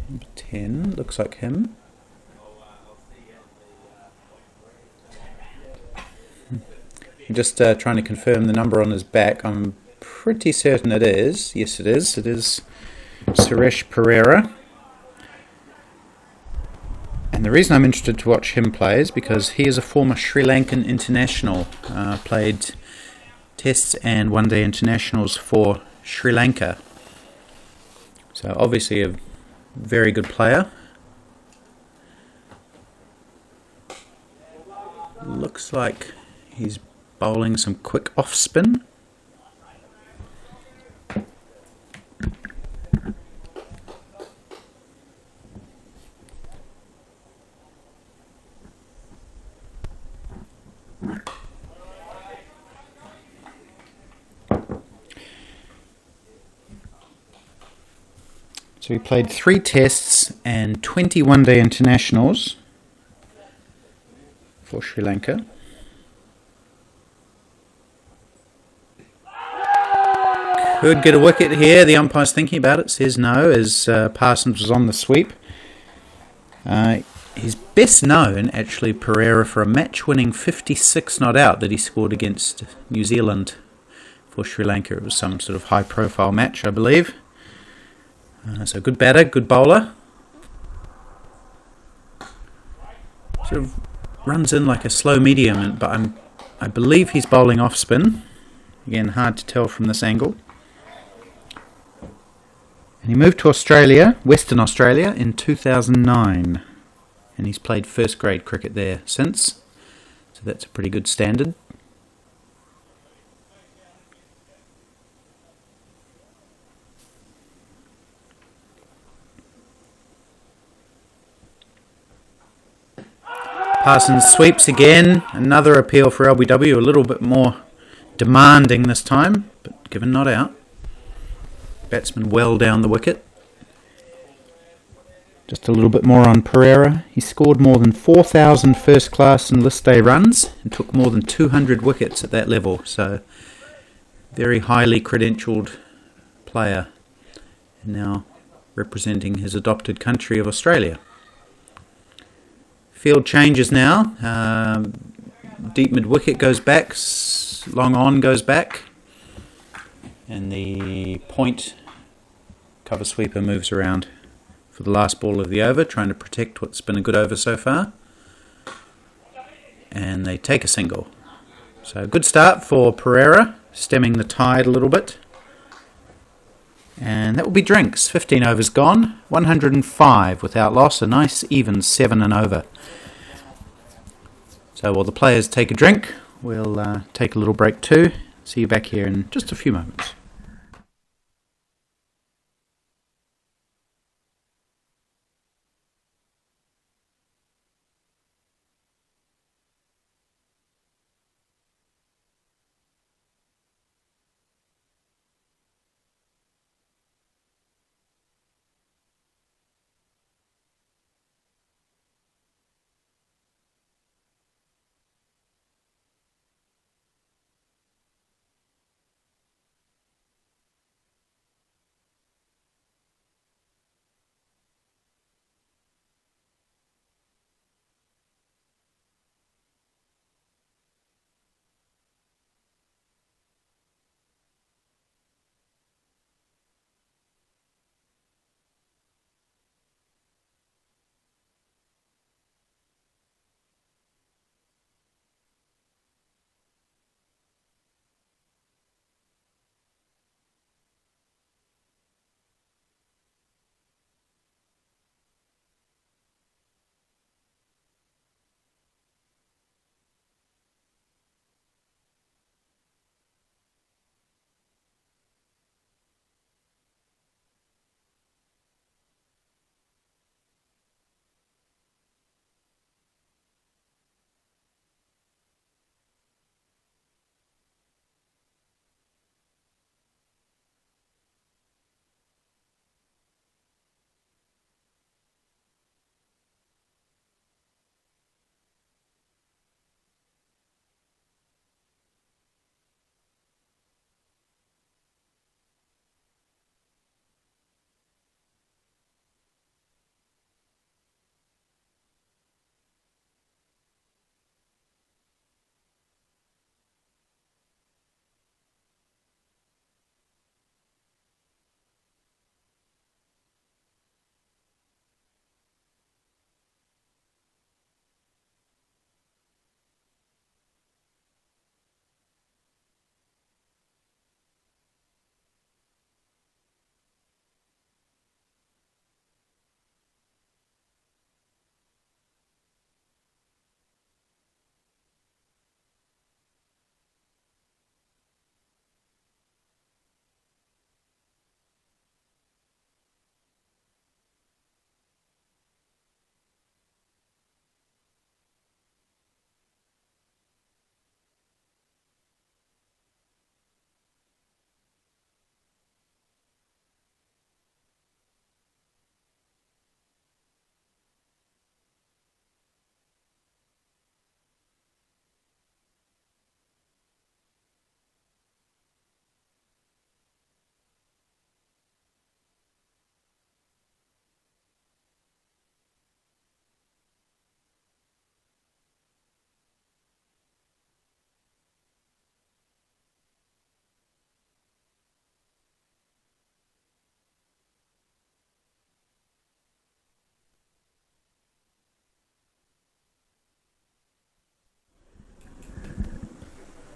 Number 10, looks like him. I'm just trying to confirm the number on his back. I'm pretty certain it is. Yes, it is. It is Suresh Pereira. And the reason I'm interested to watch him play is because he is a former Sri Lankan international. Played tests and one-day internationals for Sri Lanka. So obviously a very good player. Looks like he's bowling some quick off-spin. So he played 3 tests and 20 one-day internationals for Sri Lanka. Could get a wicket here. The umpire's thinking about it. Says no, as Parsons was on the sweep. He's best known, actually, Pereira, for a match-winning 56 not out that he scored against New Zealand for Sri Lanka. It was some sort of high-profile match, I believe. So good batter, good bowler. Sort of runs in like a slow medium, but I believe he's bowling off spin. Again, hard to tell from this angle. And he moved to Australia, Western Australia, in 2009. And he's played first grade cricket there since. So So that's a pretty good standard. Parsons sweeps again. Another appeal for LBW, a little bit more demanding this time, but given not out. Batsman well down the wicket. Just a little bit more on Pereira. He scored more than 4,000 first class and list day runs and took more than 200 wickets at that level. So, very highly credentialed player. And now representing his adopted country of Australia. Field changes now. Deep mid wicket goes back. Long on goes back. And the point cover sweeper moves around for the last ball of the over, trying to protect what's been a good over so far. And they take a single. So good start for Pereira, stemming the tide a little bit. And that will be drinks. 15 overs gone, 105 without loss, a nice even 7 and over. So while the players take a drink, we'll take a little break too. See you back here in just a few moments.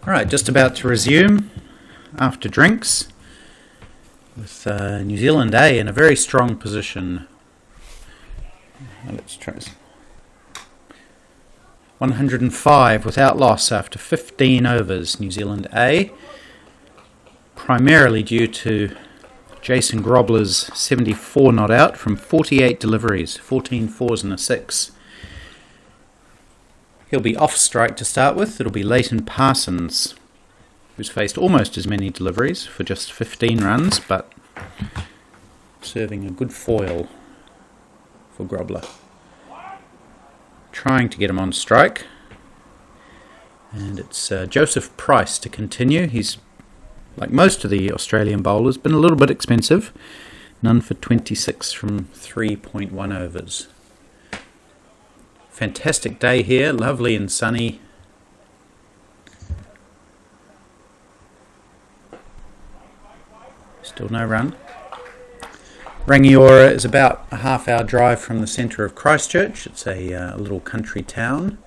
Alright, just about to resume after drinks with New Zealand A in a very strong position. Let's try this. 105 without loss after 15 overs, New Zealand A, primarily due to Jason Grobler's 74 not out from 48 deliveries, 14 fours and a 6. He'll be off strike to start with. It'll be Leighton Parsons, who's faced almost as many deliveries for just 15 runs, but serving a good foil for Grobler. Trying to get him on strike. And it's Joseph Price to continue. He's, like most of the Australian bowlers, been a little bit expensive. None for 26 from 3.1 overs. Fantastic day here, lovely and sunny. Still no run. Rangiora is about a half-hour drive from the centre of Christchurch. It's a little country town.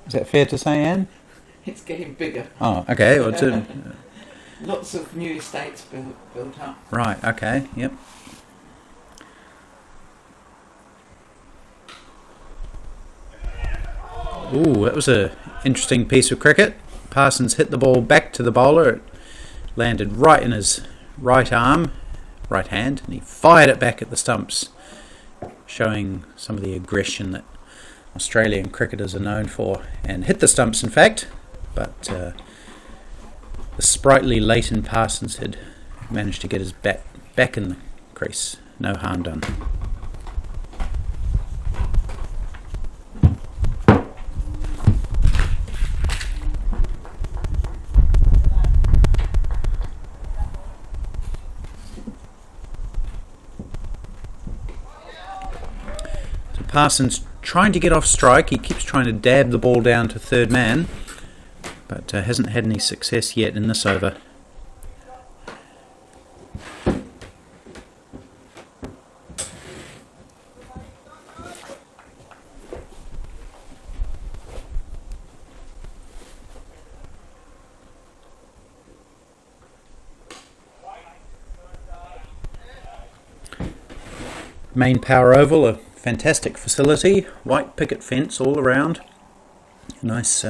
Is that fair to say, Anne?
It's getting bigger.
Oh, okay. Well, it's
lots of new estates built up.
Right, okay, yep. Ooh, that was an interesting piece of cricket. Parsons hit the ball back to the bowler. It landed right in his right hand, and he fired it back at the stumps, showing some of the aggression that Australian cricketers are known for, and hit the stumps in fact, but the sprightly Leighton Parsons had managed to get his bat back in the crease. No harm done. Parsons trying to get off strike. He keeps trying to dab the ball down to third man, but hasn't had any success yet in this over. Main power oval, a fantastic facility, white picket fence all around, nice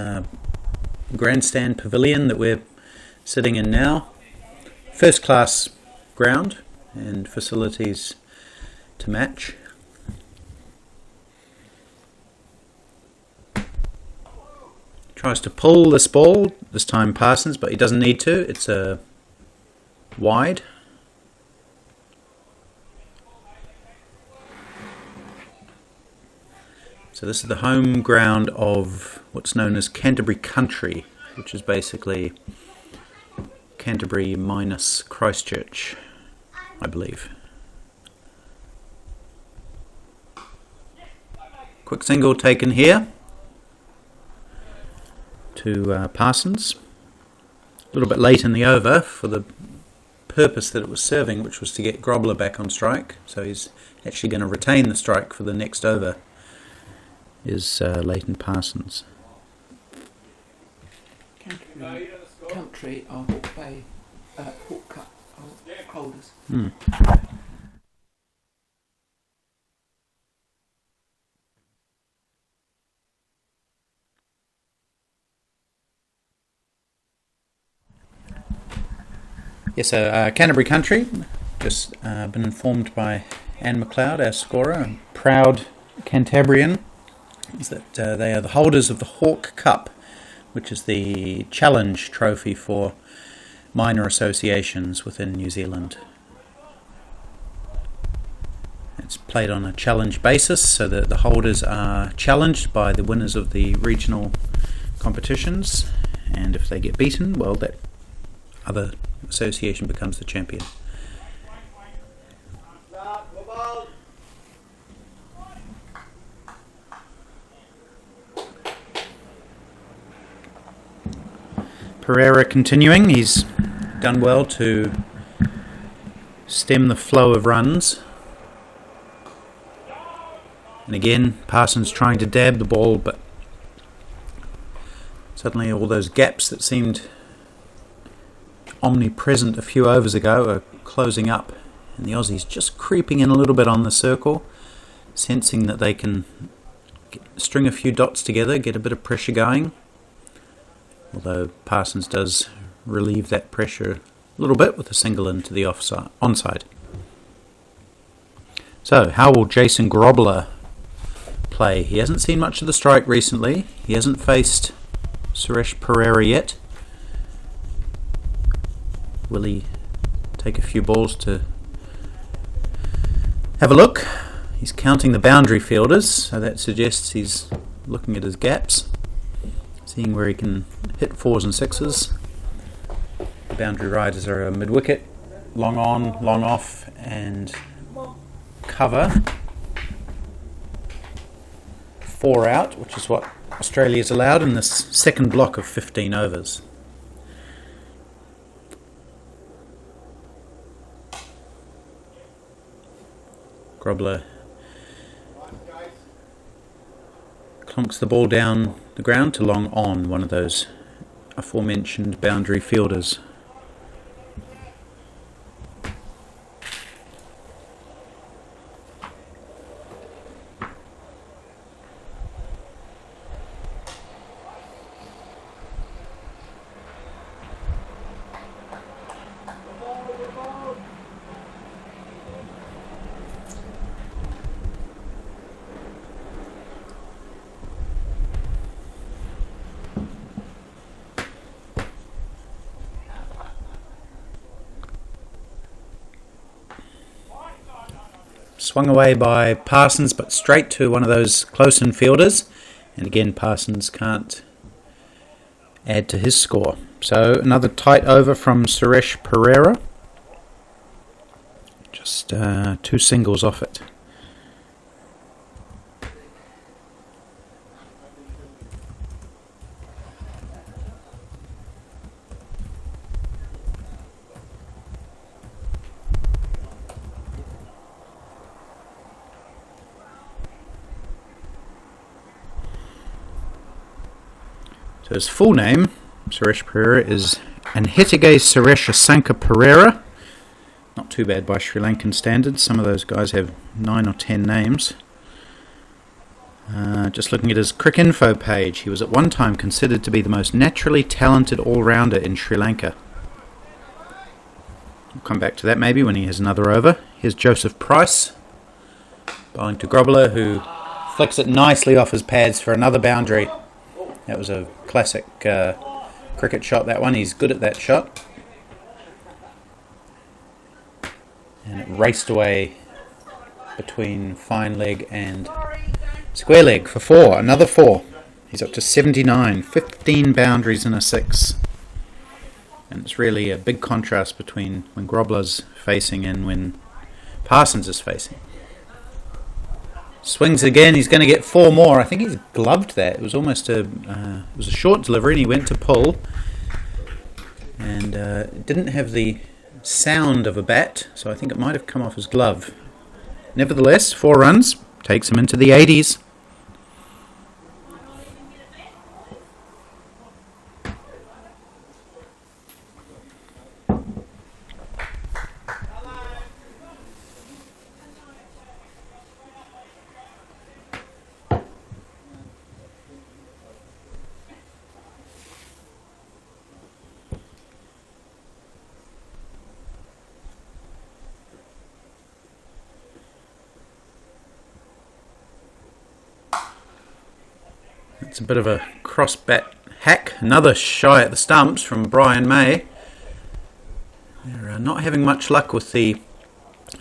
grandstand pavilion that we're sitting in now, first class ground and facilities to match. Tries to pull this ball, this time Parsons, but he doesn't need to. It's a wide. So this is the home ground of what's known as Canterbury Country, which is basically Canterbury minus Christchurch, I believe. Quick single taken here to Parsons. A little bit late in the over for the purpose that it was serving, which was to get Grobler back on strike. So he's actually going to retain the strike for the next over. Is Leighton Parsons.
Country are Hawke Bay, Hawke Cup holders.
Yes, so Canterbury Country, just been informed by Anne McLeod, our scorer, a proud Cantabrian, is that they are the holders of the Hawke Cup, which is the challenge trophy for minor associations within New Zealand. It's played on a challenge basis, so that the holders are challenged by the winners of the regional competitions, and if they get beaten, well, that other association becomes the champion. Pereira continuing. He's done well to stem the flow of runs. And again, Parsons trying to dab the ball, but suddenly all those gaps that seemed omnipresent a few overs ago are closing up, and the Aussies just creeping in a little bit on the circle, sensing that they can string a few dots together, get a bit of pressure going. Although Parsons does relieve that pressure a little bit with a single into the onside. So, how will Jason Grobler play? He hasn't seen much of the strike recently. He hasn't faced Suresh Pereira yet. Will he take a few balls to have a look? He's counting the boundary fielders, so that suggests he's looking at his gaps, seeing where he can hit 4s and 6s. The boundary riders are a mid-wicket, long on, long off, and cover. 4 out, which is what Australia's allowed in this second block of 15 overs. Grobler clunks the ball down the ground to long on, one of those aforementioned boundary fielders. Swung away by Parsons, but straight to one of those close-in fielders. And again, Parsons can't add to his score. So another tight over from Suresh Pereira. Just 2 singles off it. So his full name, Suresh Pereira, is Anhetige Suresh Asanka Pereira. Not too bad by Sri Lankan standards. Some of those guys have 9 or 10 names. Just looking at his Cricinfo page, he was at one time considered to be the most naturally talented all-rounder in Sri Lanka. We'll come back to that maybe when he has another over. Here's Joseph Price, bowling to Grobler, who flicks it nicely off his pads for another boundary. That was a classic cricket shot, that one. He's good at that shot. And it raced away between fine leg and square leg for 4. Another 4. He's up to 79. 15 boundaries and a 6. And it's really a big contrast between when Grobler's facing and when Parsons is facing. Swings again. He's going to get 4 more. I think he's gloved that. It was almost it was a short delivery, and he went to pull, and it didn't have the sound of a bat, so I think it might have come off his glove. Nevertheless, 4 runs takes him into the 80s. It's a bit of a cross-bat hack. Another shy at the stumps from Brian May. They're not having much luck with the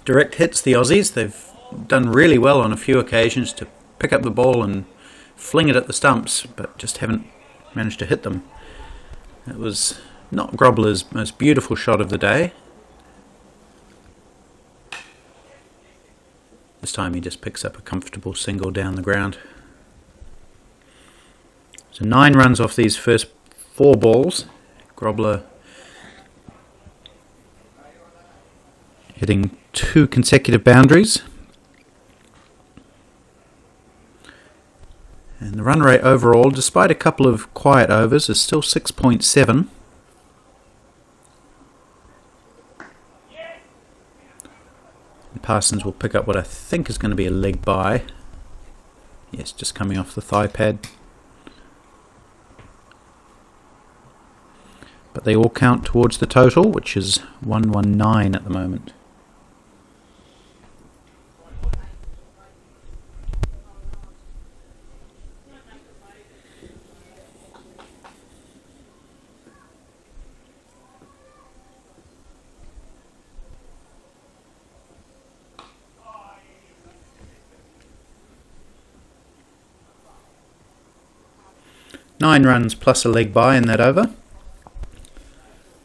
direct hits, the Aussies. They've done really well on a few occasions to pick up the ball and fling it at the stumps, but just haven't managed to hit them. It was not Grobler's most beautiful shot of the day. This time he just picks up a comfortable single down the ground. So 9 runs off these first 4 balls. Grobler hitting 2 consecutive boundaries. And the run rate overall, despite a couple of quiet overs, is still 6.7. And Parsons will pick up what I think is going to be a leg bye. Yes, just coming off the thigh pad. But they all count towards the total, which is 119 at the moment. Nine runs plus a leg by in that over.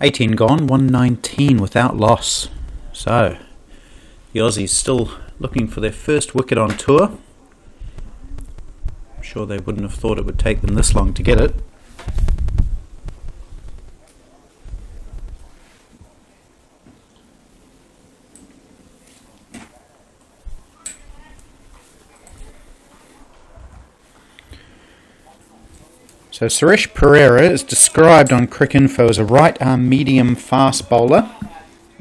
18 gone, 119 without loss. So, the Aussies still looking for their first wicket on tour. I'm sure they wouldn't have thought it would take them this long to get it. So Suresh Perera is described on Cricinfo as a right-arm medium fast bowler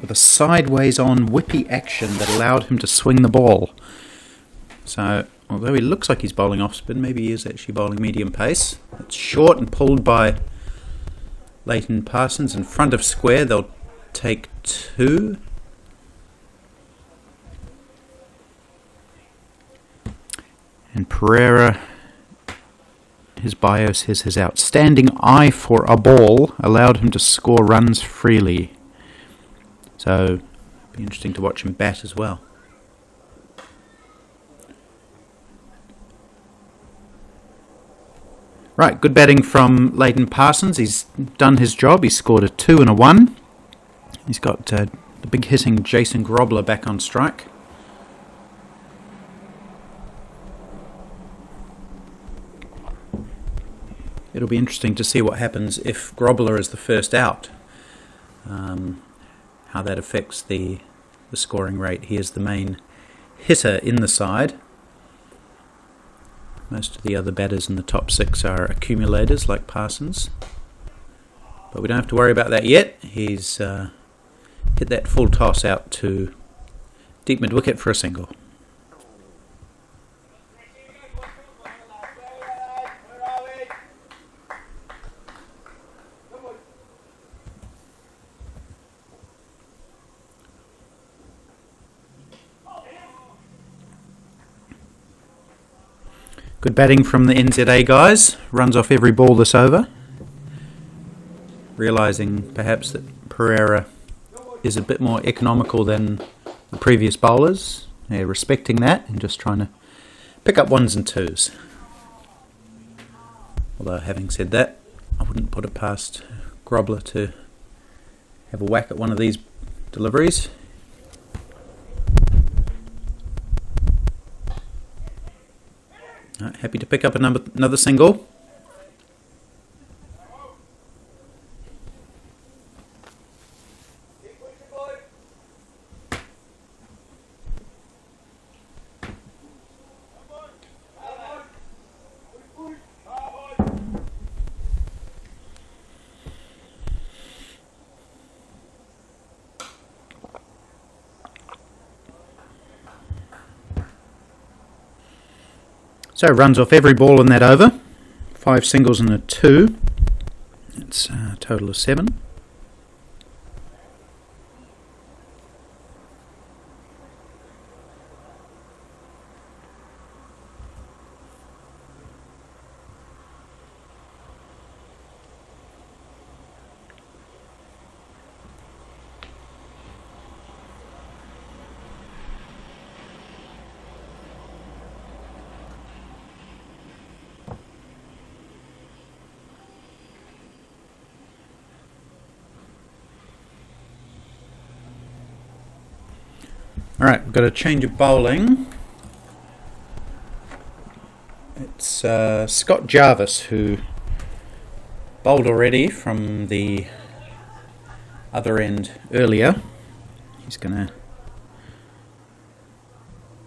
with a sideways-on whippy action that allowed him to swing the ball. So, although he looks like he's bowling off spin, maybe he is actually bowling medium pace. It's short and pulled by Leighton Parsons in front of square. They'll take 2. And Perera, his bio says his outstanding eye for a ball allowed him to score runs freely. So, it'll be interesting to watch him bat as well. Right, good batting from Leighton Parsons. He's done his job. He's scored a 2 and a 1. He's got the big hitting Jason Grobler back on strike. It'll be interesting to see what happens if Grobler is the first out. How that affects the scoring rate. He is the main hitter in the side. Most of the other batters in the top 6 are accumulators like Parsons. But we don't have to worry about that yet. He's hit that full toss out to deep mid-wicket for a single. Good batting from the NZA guys. Runs off every ball this over. Realising perhaps that Perera is a bit more economical than the previous bowlers. They're respecting that and just trying to pick up 1s and 2s. Although having said that, I wouldn't put it past Grobler to have a whack at one of these deliveries. Happy to pick up another single. So runs off every ball in that over. 5 singles and a 2. That's a total of 7. Alright, we've got a change of bowling. It's Scott Jarvis, who bowled already from the other end earlier. He's going to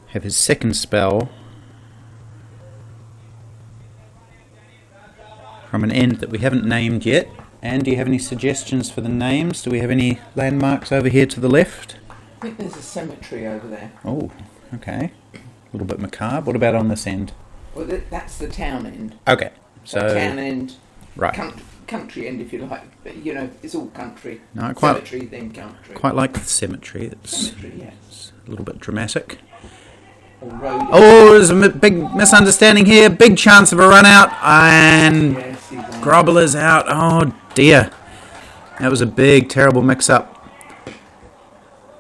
have his second spell from an end that we haven't named yet. And do you have any suggestions for the names? Do we have any landmarks over here to the left?
I think there's a cemetery over there.
Oh, okay. A little bit macabre. What about on this end?
Well, that's the town end.
Okay, so
town end,
right,
country end, if you like. But it's all country.
No, quite,
cemetery, then country.
Quite like the cemetery. It's a little bit dramatic. Oh, there's a big misunderstanding here. Big chance of a run out, and Grobler's out. Oh dear, that was a big, terrible mix-up.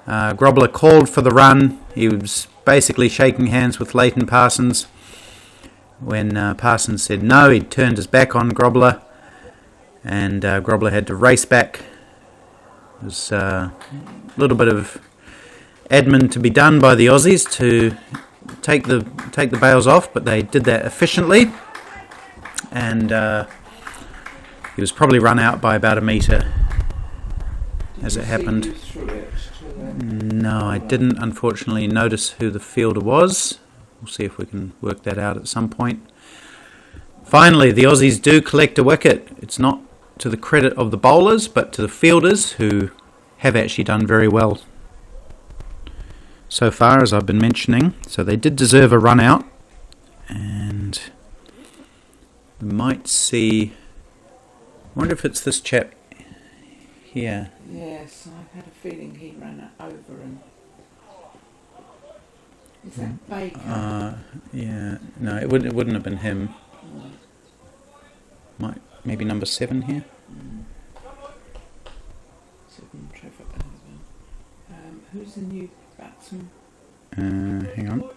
Grobler called for the run. He was basically shaking hands with Leighton Parsons. When Parsons said no, he turned his back on Grobler, and Grobler had to race back. There was a little bit of admin to be done by the Aussies to take the bales off, but they did that efficiently, and he was probably run out by about a metre as it happened. No, I didn't unfortunately notice who the fielder was. We'll see if we can work that out at some point. Finally, the Aussies do collect a wicket. It's not to the credit of the bowlers, but to the fielders, who have actually done very well so far, as I've been mentioning. So they did deserve a run out, and we might see. I wonder if it's this chap here.
Yes, I've had a feeling he ran over and. Is that Baker?
Yeah, no, it wouldn't have been him. Maybe number 7 here.
7, Trevor Irvine. Who's the new batsman?
Hang on.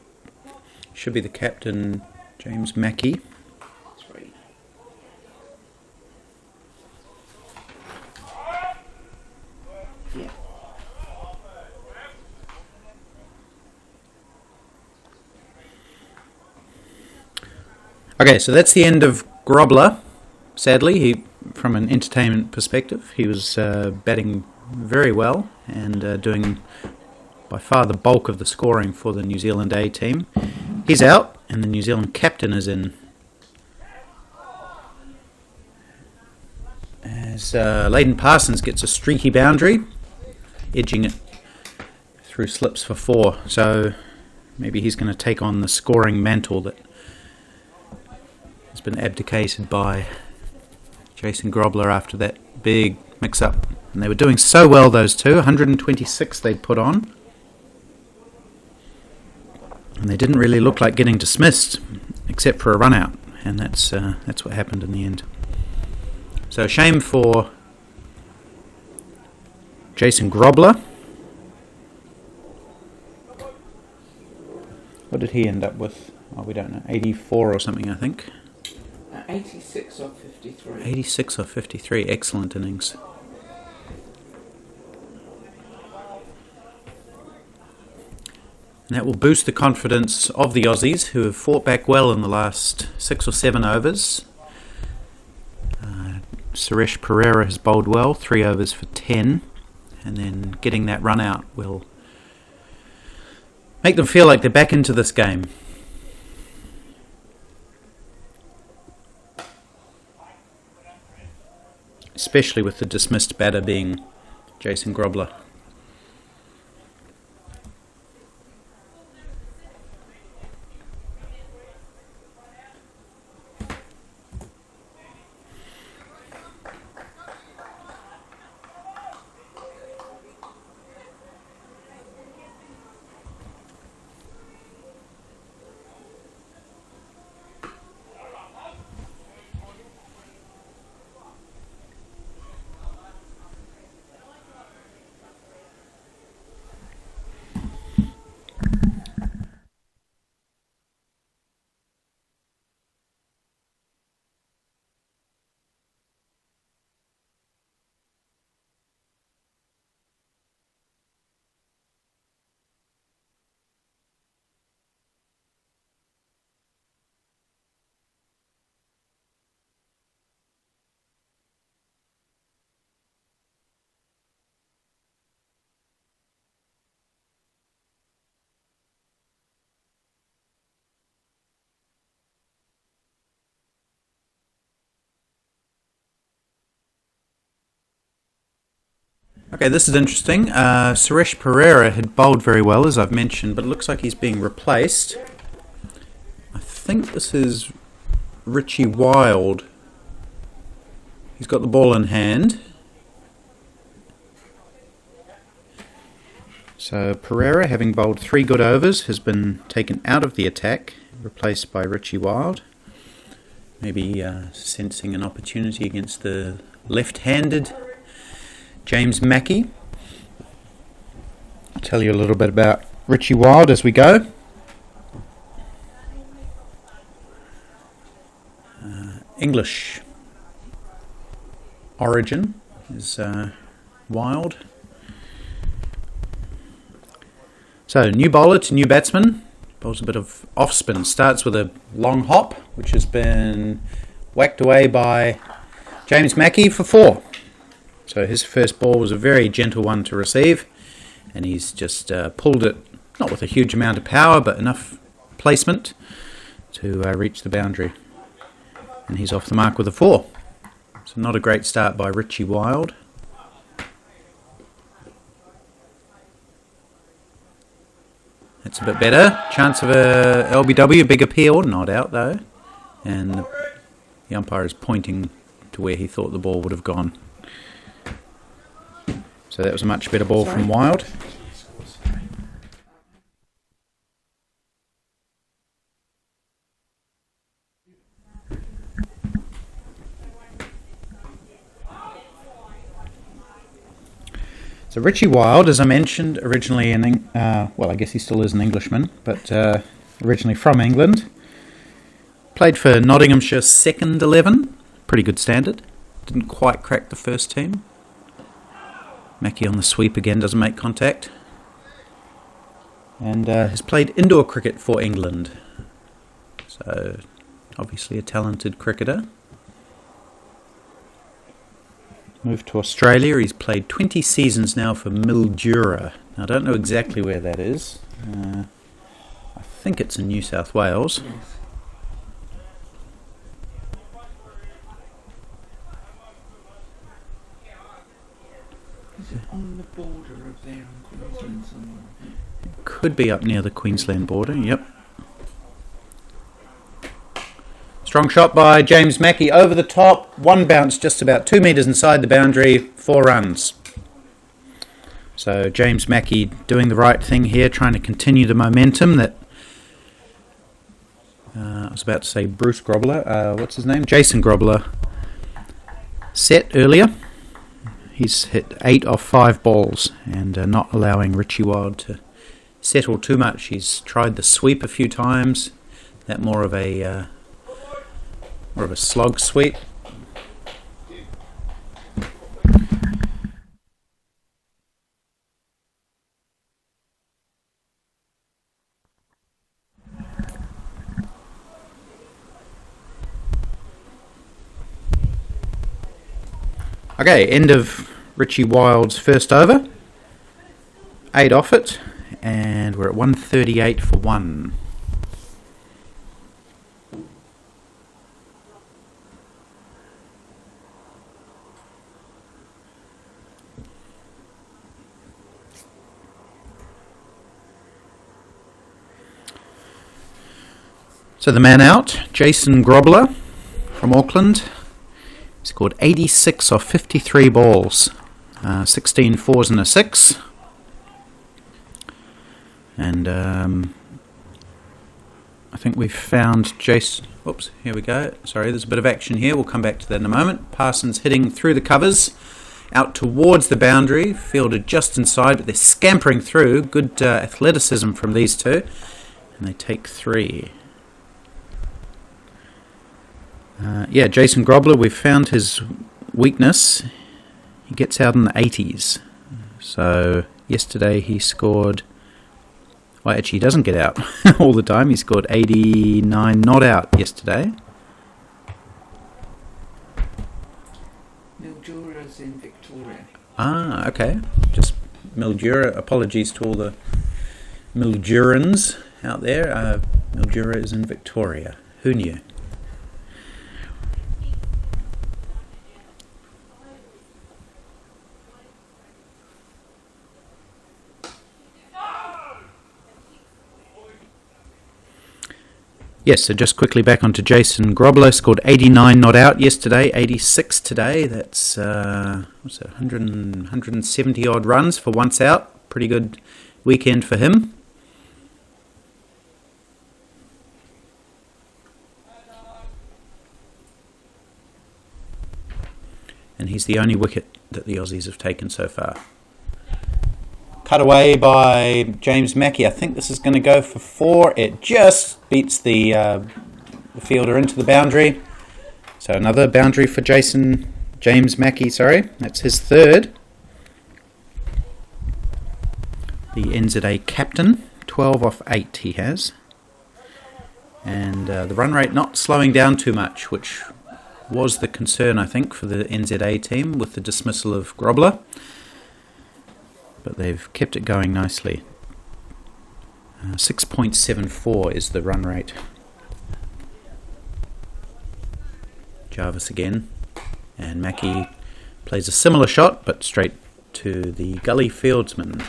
Should be the captain, James Mackey.
3. Yeah.
Okay, so that's the end of Grobler. Sadly, from an entertainment perspective, he was batting very well and doing by far the bulk of the scoring for the New Zealand A team. He's out, and the New Zealand captain is in. As Leighton Parsons gets a streaky boundary, edging it through slips for 4. So maybe he's going to take on the scoring mantle that has been abdicated by Jason Grobler after that big mix-up. And they were doing so well, those two. 126 they'd put on. And they didn't really look like getting dismissed, except for a run-out. And that's what happened in the end. So shame for Jason Grobler. What did he end up with? Oh, we don't know. 84 or something, I think.
86 or 53.
86 or 53. Excellent innings. And that will boost the confidence of the Aussies, who have fought back well in the last 6 or 7 overs. Suresh Pereira has bowled well, 3 overs for 10, and then getting that run out will make them feel like they're back into this game. Especially with the dismissed batter being Jason Grobler. Okay, this is interesting. Suresh Pereira had bowled very well, as I've mentioned, but it looks like he's being replaced. I think this is Richie Wild. He's got the ball in hand. So Pereira, having bowled 3 good overs, has been taken out of the attack, replaced by Richie Wild. Maybe sensing an opportunity against the left-handed James Mackey. I'll tell you a little bit about Richie Wild as we go. English origin is Wild. So, new bowler to new batsman. Bowls a bit of off-spin. Starts with a long hop, which has been whacked away by James Mackey for 4. So his first ball was a very gentle one to receive, and he's just pulled it, not with a huge amount of power, but enough placement to reach the boundary. And he's off the mark with a 4. So not a great start by Richie Wild. That's a bit better. Chance of a LBW, big appeal, not out though. And the umpire is pointing to where he thought the ball would have gone. So that was a much better ball from Wild. So Richie Wild, as I mentioned, originally well, I guess he still is an Englishman, but originally from England. Played for Nottinghamshire's second 11, pretty good standard. Didn't quite crack the first team. Mackey on the sweep again, doesn't make contact. And has played indoor cricket for England. So, obviously a talented cricketer. Moved to Australia. He's played 20 seasons now for Mildura. Now, I don't know exactly where that is. I think it's in New South Wales.
Yes. Is it on the border of there in Queensland somewhere?
Could be up near the Queensland border, yep. Strong shot by James Mackey over the top. One bounce just about 2 metres inside the boundary. 4 runs. So James Mackey doing the right thing here, trying to continue the momentum that I was about to say Bruce Grobler. What's his name? Jason Grobler set earlier. He's hit 8 off 5 balls and not allowing Richie Wild to settle too much. He's tried the sweep a few times. That more of a slog sweep. Okay, end of Richie Wild's first over. 8 off it, and we're at 138 for 1. So the man out, Jason Grobler from Auckland. He scored 86 off 53 balls, 16 fours and a 6. And I think we've found Jason. Oops, here we go. Sorry, there's a bit of action here. We'll come back to that in a moment. Parsons hitting through the covers, out towards the boundary, fielded just inside, but they're scampering through. Good athleticism from these two. And they take 3. Yeah, Jason Grobler, we've found his weakness. He gets out in the 80s. So yesterday he scored... Well, actually he doesn't get out all the time. He scored 89 not out yesterday.
Mildura's in Victoria.
Ah, okay. Just Mildura. Apologies to all the Mildurans out there. Mildura is in Victoria. Who knew? Yes, so just quickly back onto Jason Grobler. Scored 89 not out yesterday, 86 today. That's 170 odd runs for once out. Pretty good weekend for him. And he's the only wicket that the Aussies have taken so far. Cut away by James Mackey. I think this is going to go for 4. It just beats the fielder into the boundary. So another boundary for James Mackey, sorry. That's his third. The NZA captain, 12 off 8 he has. And the run rate not slowing down too much, which was the concern, I think, for the NZA team with the dismissal of Grobler. But they've kept it going nicely. 6.74 is the run rate. Jarvis again. And Mackey plays a similar shot, but straight to the gully fieldsman.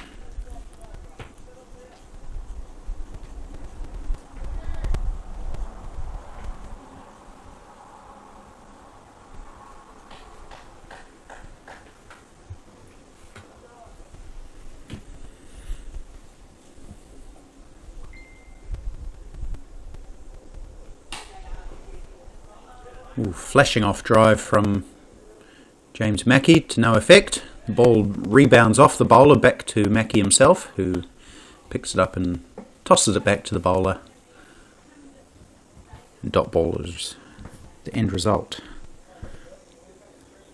Ooh, flashing off drive from James Mackey to no effect. The ball rebounds off the bowler back to Mackey himself, who picks it up and tosses it back to the bowler. And dot ball is the end result.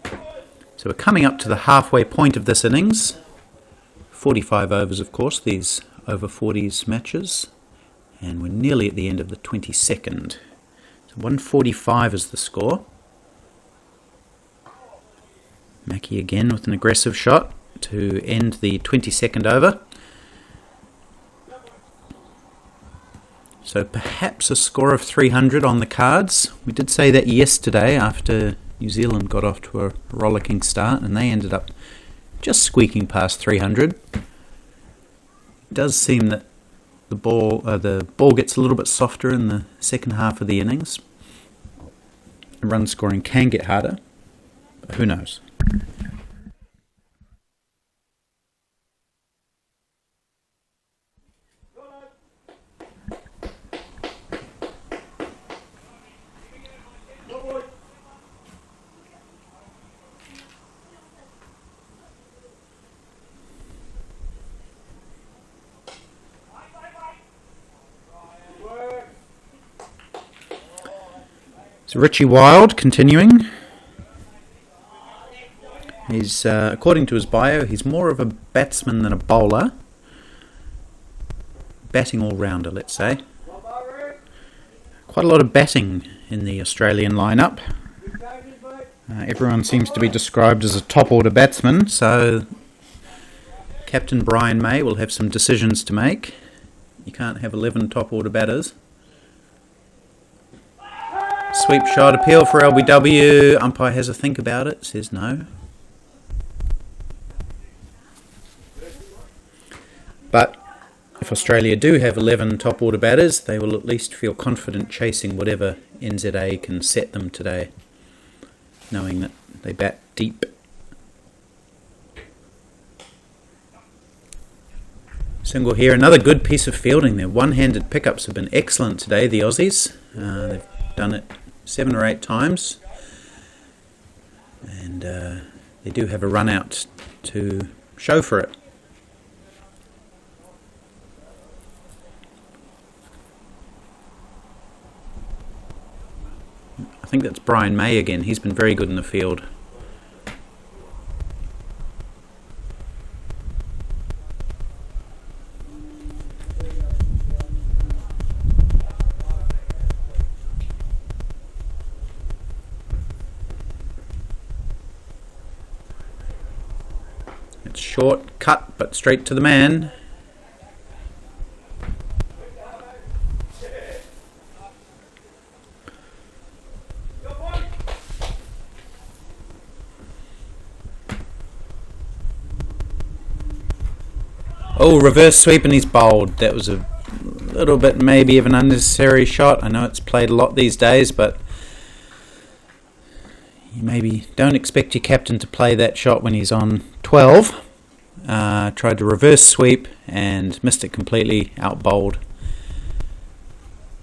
So we're coming up to the halfway point of this innings. 45 overs, of course, these over-40s matches. And we're nearly at the end of the 22nd. 145 is the score. Mackey again with an aggressive shot to end the 22nd over. So perhaps a score of 300 on the cards. We did say that yesterday after New Zealand got off to a rollicking start and they ended up just squeaking past 300. It does seem that the ball gets a little bit softer in the second half of the innings. Run scoring can get harder, but who knows? So Richie Wild continuing. He's, according to his bio, he's more of a batsman than a bowler. Batting all-rounder, let's say. Quite a lot of batting in the Australian lineup. Everyone seems to be described as a top-order batsman, so Captain Brian May will have some decisions to make. You can't have 11 top-order batters. Sweep shot, appeal for LBW. Umpire has a think about it, says no. But if Australia do have 11 top order batters, they will at least feel confident chasing whatever NZA can set them today, knowing that they bat deep. Single here, another good piece of fielding. Their one-handed pickups have been excellent today, the Aussies. They've done it 7 or 8 times, and they do have a run out to show for it. I think that's Brian May again. He's been very good in the field. It's short, cut, but straight to the man. Oh, reverse sweep and he's bowled. That was a little bit maybe of an unnecessary shot. I know it's played a lot these days, but you maybe don't expect your captain to play that shot when he's on 12. Tried to reverse sweep and missed it completely, out bowled.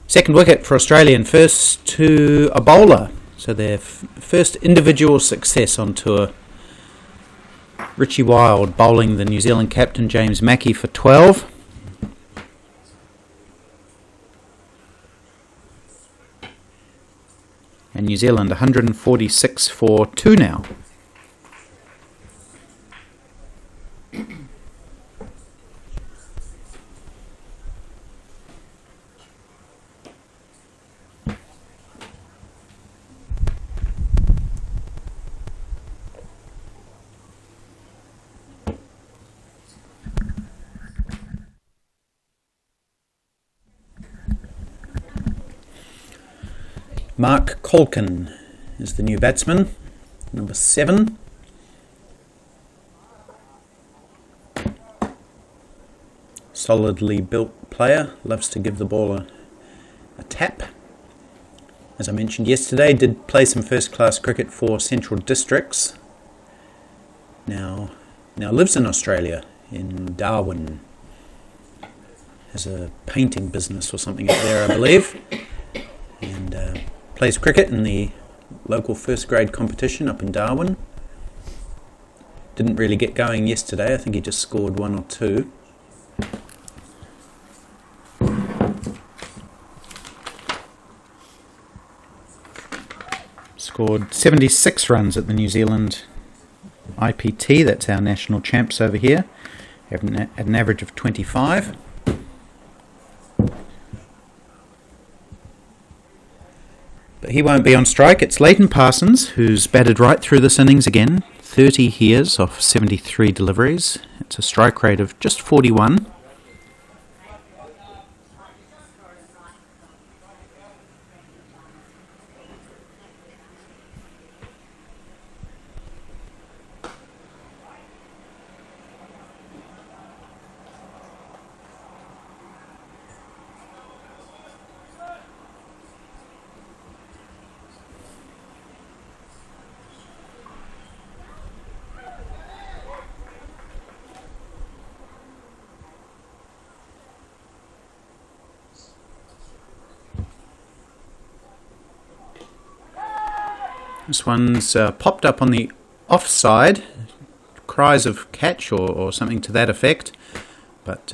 Second wicket for Australia and first to a bowler. So their first individual success on tour. Richie Wild bowling the New Zealand captain James Mackey for 12. And New Zealand 146 for 2 now. Mark Colkin is the new batsman, number 7. Solidly built player, loves to give the ball a tap. As I mentioned yesterday, did play some first-class cricket for Central Districts. Now lives in Australia, in Darwin. Has a painting business or something up there, I believe. And plays cricket in the local first grade competition up in Darwin. Didn't really get going yesterday. I think he just scored 1 or 2. Scored 76 runs at the New Zealand IPT. That's our national champs over here. At an average of 25. But he won't be on strike. It's Leighton Parsons, who's batted right through this innings again. 30 heres off 73 deliveries. It's a strike rate of just 41. This one's popped up on the offside, cries of catch or something to that effect, but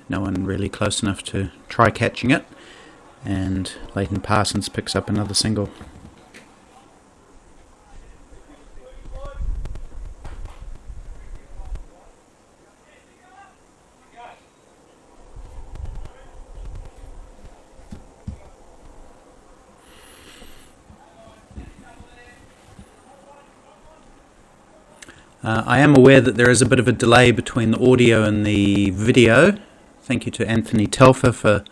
no one really close enough to try catching it, and Leighton Parsons picks up another single. I am aware that there is a bit of a delay between the audio and the video. Thank you to Anthony Telfer for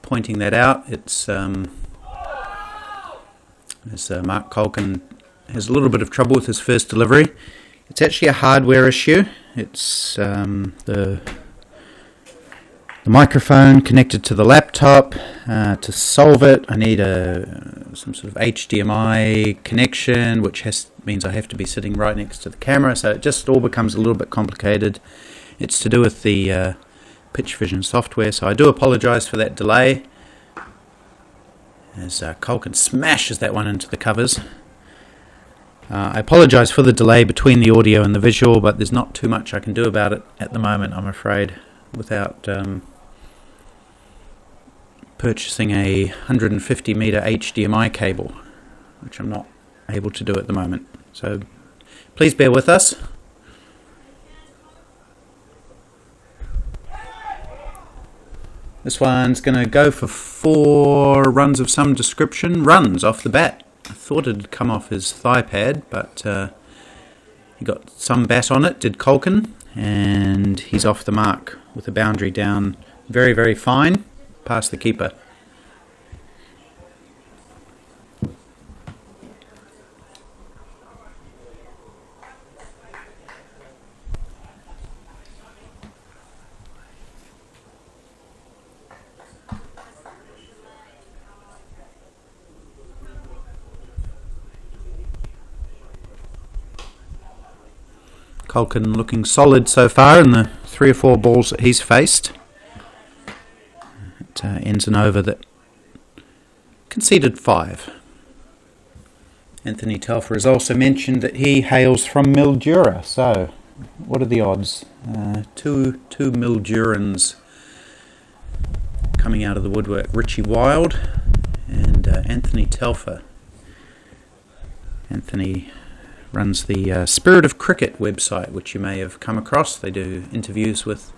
pointing that out. It's as Mark Colkin has a little bit of trouble with his first delivery. It's actually a hardware issue. It's the microphone connected to the laptop. To solve it, I need some sort of HDMI connection, which means I have to be sitting right next to the camera, so it just all becomes a little bit complicated. It's to do with the Pitch Vision software, so I do apologise for that delay, as Colkin smashes that one into the covers. I apologise for the delay between the audio and the visual, but there's not too much I can do about it at the moment, I'm afraid, without purchasing a 150 metre HDMI cable, which I'm not able to do at the moment. So please bear with us. This one's going to go for 4 runs of some description. Runs off the bat. I thought it had come off his thigh pad, but he got some bat on it, did Colkin, and he's off the mark with a boundary down very, very fine, past the keeper. Culkin looking solid so far in the 3 or 4 balls that he's faced. It ends an over that conceded 5. Anthony Telfer has also mentioned that he hails from Mildura, so what are the odds? Two Mildurans coming out of the woodwork. Richie Wild and Anthony Telfer. Anthony runs the Spirit of Cricket website, which you may have come across. They do interviews with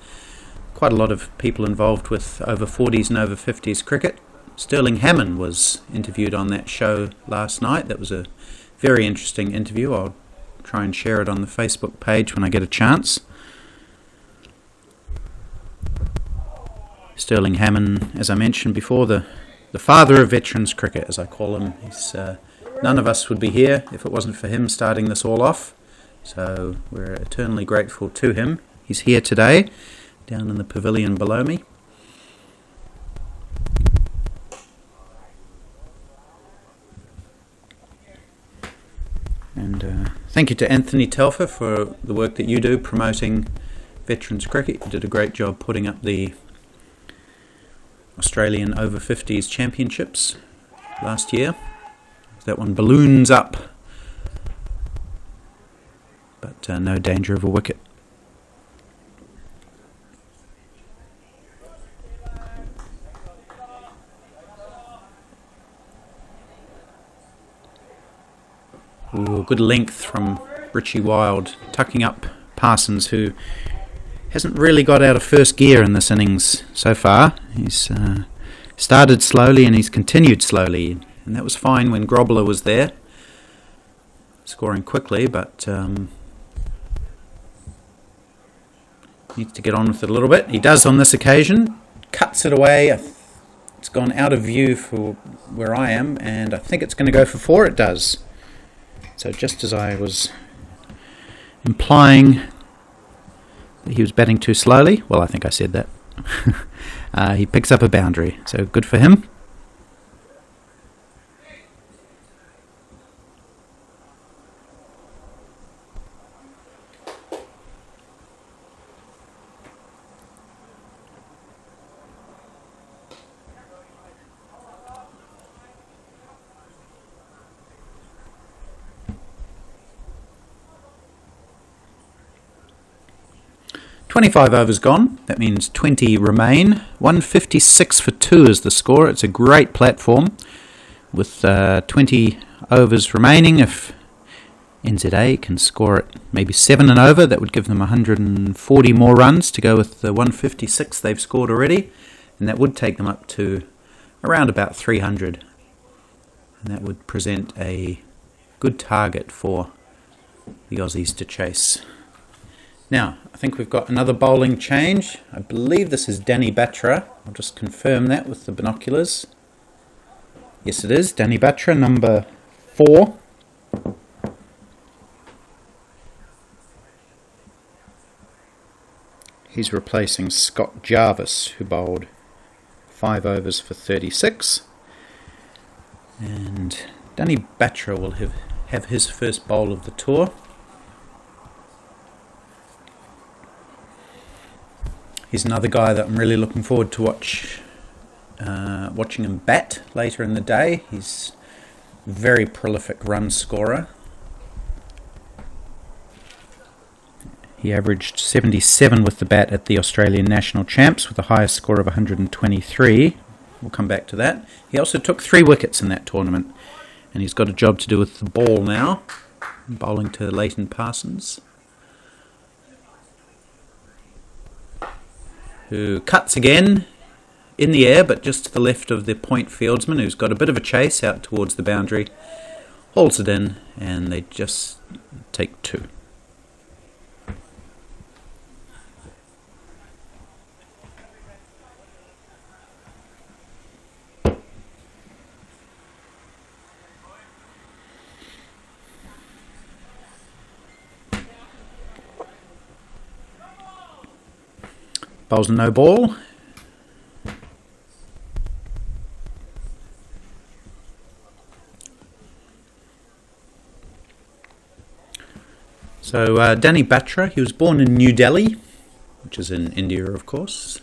quite a lot of people involved with over-40s and over-50s cricket. Sterling Hammond was interviewed on that show last night. That was a very interesting interview. I'll try and share it on the Facebook page when I get a chance. Sterling Hammond, as I mentioned before, the father of veterans cricket, as I call him. None of us would be here if it wasn't for him starting this all off. So we're eternally grateful to him. He's here today, down in the pavilion below me. And thank you to Anthony Telfer for the work that you do promoting veterans cricket. You did a great job putting up the Australian over-50s championships last year. That one balloons up, but no danger of a wicket. Ooh, good length from Richie Wild, tucking up Parsons, who hasn't really got out of first gear in this innings so far. He's started slowly and he's continued slowly. And that was fine when Grobler was there, scoring quickly, but needs to get on with it a little bit. He does on this occasion, cuts it away. It's gone out of view for where I am, and I think it's going to go for 4. It does. So just as I was implying that he was batting too slowly, well, I think I said that, he picks up a boundary, so good for him. "25 overs gone." That means 20 remain. 156 for 2 is the score. It's a great platform with 20 overs remaining. If NZA can score it maybe 7 and over, that would give them 140 more runs to go with the 156 they've scored already, and that would take them up to around about 300, and that would present a good target for the Aussies to chase. Now, I think we've got another bowling change. I believe this is Danny Batra. I'll just confirm that with the binoculars. Yes, it is. Danny Batra, number 4. He's replacing Scott Jarvis, who bowled 5 overs for 36. And Danny Batra will have his first bowl of the tour. He's another guy that I'm really looking forward to watching him bat later in the day. He's a very prolific run scorer. He averaged 77 with the bat at the Australian National Champs with the highest score of 123. We'll come back to that. He also took 3 wickets in that tournament, and he's got a job to do with the ball now, bowling to Leighton Parsons, who cuts again in the air, but just to the left of the point fieldsman, who's got a bit of a chase out towards the boundary, holds it in, and they just take 2. Bowls a no ball. So Danny Batra, he was born in New Delhi, which is in India, of course.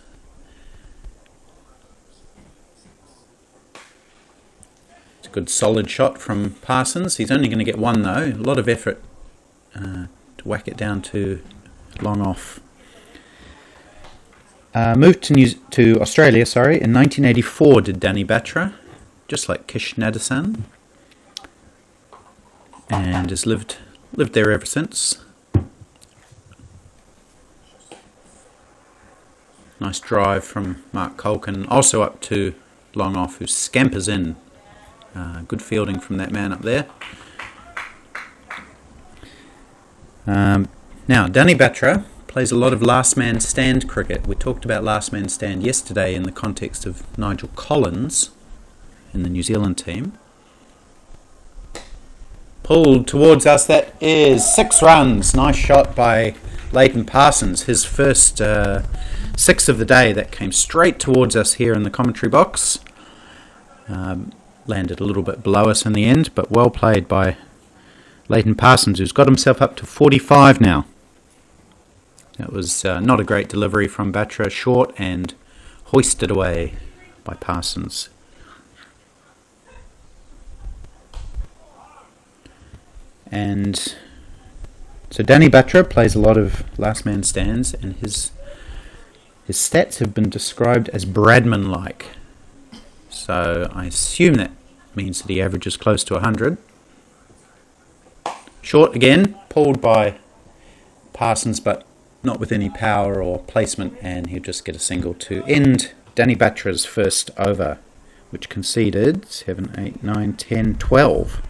It's a good solid shot from Parsons. He's only going to get one though. A lot of effort to whack it down to long off. Moved to Australia, in 1984 did Danny Batra, just like Kish Nadesan, and has lived there ever since. Nice drive from Mark Culkin, also up to long off, who scampers in. Good fielding from that man up there. Now, Danny Batra plays a lot of last man stand cricket. We talked about last man stand yesterday in the context of Nigel Collins in the New Zealand team. Pulled towards us, that is 6 runs. Nice shot by Leighton Parsons, his first 6 of the day. That came straight towards us here in the commentary box. Landed a little bit below us in the end, but well played by Leighton Parsons, who's got himself up to 45 now. That was not a great delivery from Batra, short and hoisted away by Parsons. And so Danny Batra plays a lot of last man stands, and his stats have been described as Bradman-like. So I assume that means that he averages close to 100. Short again, pulled by Parsons, but not with any power or placement, and he'll just get a single to end Danny Batra's first over, which conceded 7, 8, 9, 10, 12.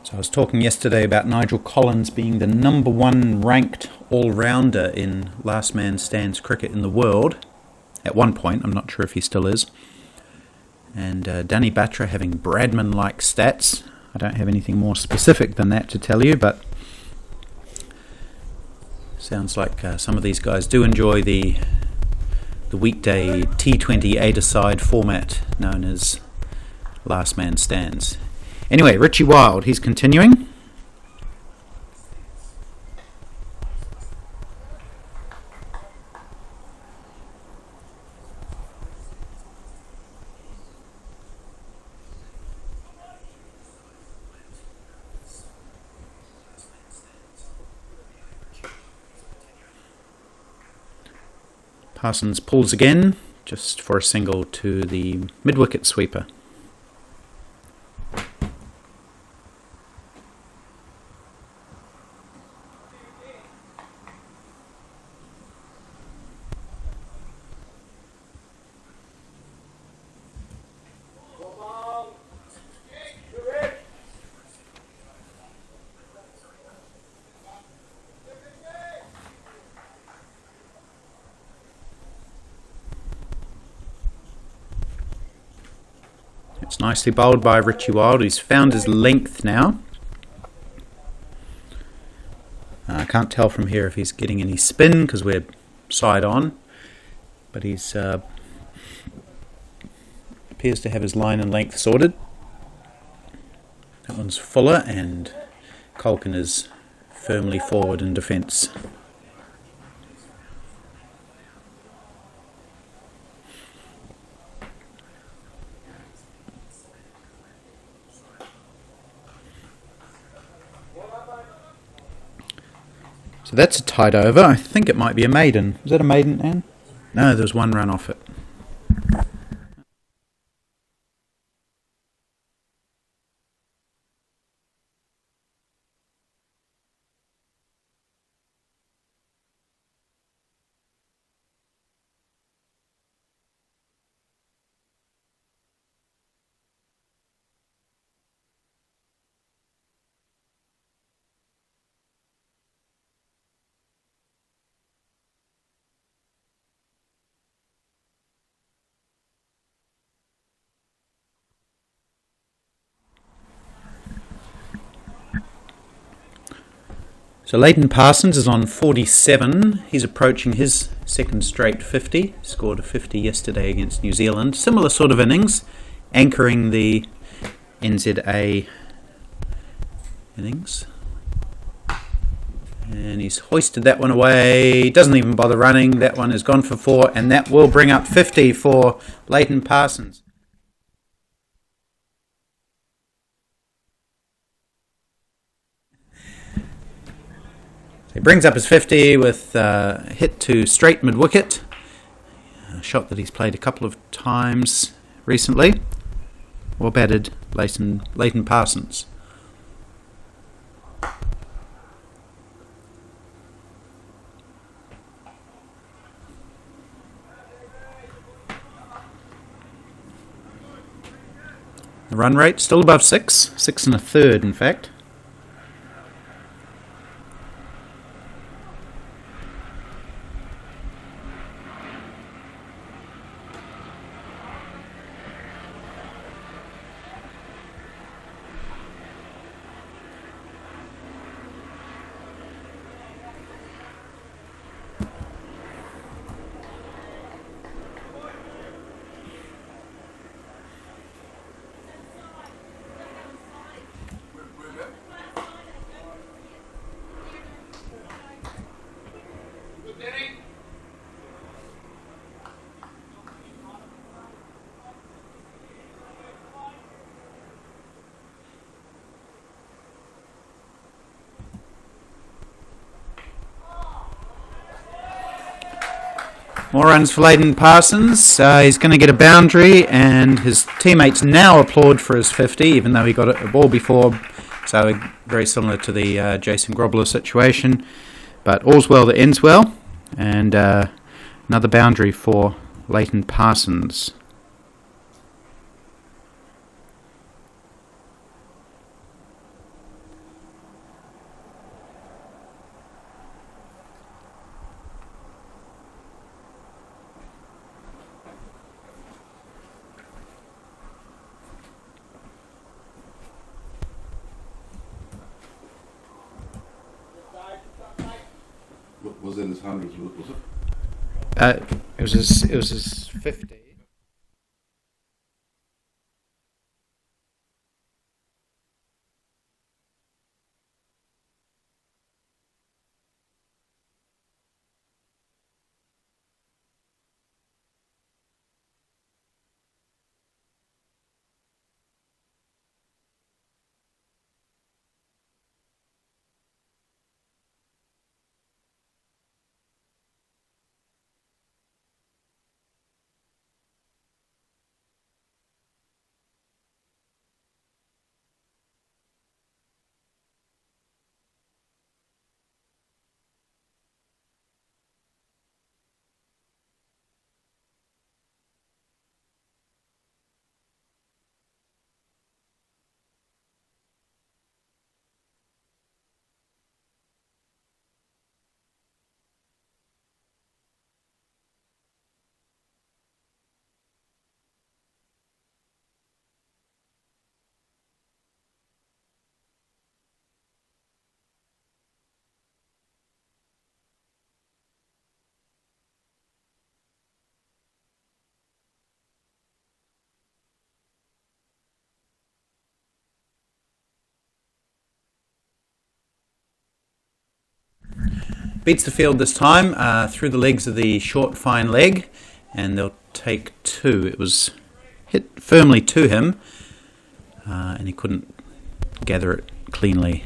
So I was talking yesterday about Nigel Collins being the number 1 ranked all-rounder in last man stands cricket in the world. At one point, I'm not sure if he still is. And Danny Batra having Bradman-like stats. I don't have anything more specific than that to tell you, but sounds like some of these guys do enjoy the weekday T20 8-a-side format known as last man stands. Anyway, Richie Wild, he's continuing. Parsons pulls again, just for a single to the mid-wicket sweeper. It's nicely bowled by Richie Wild, who's found his length now. I can't tell from here if he's getting any spin because we're side on, but he's appears to have his line and length sorted. That one's fuller, and Culkin is firmly forward in defence. So that's a tight over. I think it might be a maiden. Is that a maiden, Anne? No, there's 1 run off it. So Leighton Parsons is on 47. He's approaching his second straight 50. Scored a 50 yesterday against New Zealand. Similar sort of innings, anchoring the NZA innings. And he's hoisted that one away. Doesn't even bother running. That one has gone for 4, and that will bring up 50 for Leighton Parsons. So he brings up his 50 with a hit to straight mid-wicket. A shot that he's played a couple of times recently. Well batted, Leighton Parsons. The run rate still above 6 1/3 in fact. More runs for Leighton Parsons. He's going to get a boundary, and his teammates now applaud for his 50, even though he got a ball before. So very similar to the Jason Grobler situation. But all's well that ends well, and another boundary for Leighton Parsons.
Was it his 100? Was it?
It was his 50. Beats the field this time through the legs of the short fine leg, and they'll take 2. It was hit firmly to him, and he couldn't gather it cleanly.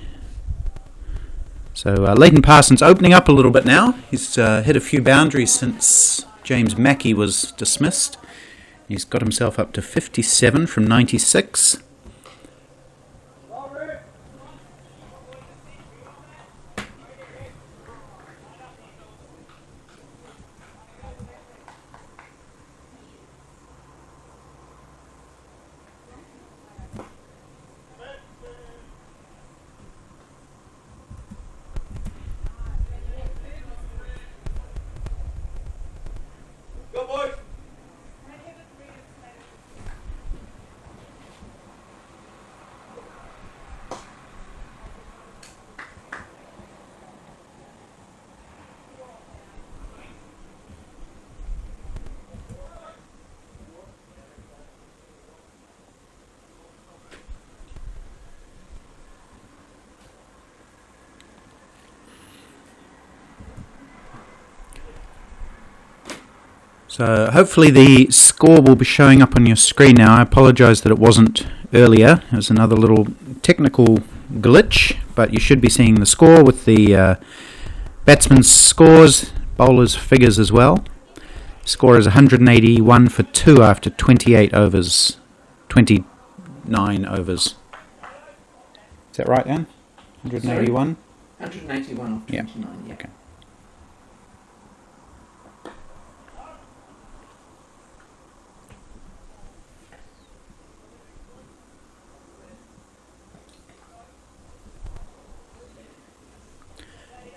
So Leighton Parsons opening up a little bit now. He's hit a few boundaries since James Mackey was dismissed. He's got himself up to 57 from 96. So hopefully the score will be showing up on your screen now. I apologise that it wasn't earlier. It was another little technical glitch, but you should be seeing the score with the batsmen's scores, bowlers' figures as well. Score is 181 for 2 after 29 overs. Is that right, Anne? 181?
181 off 29, yeah.
Okay.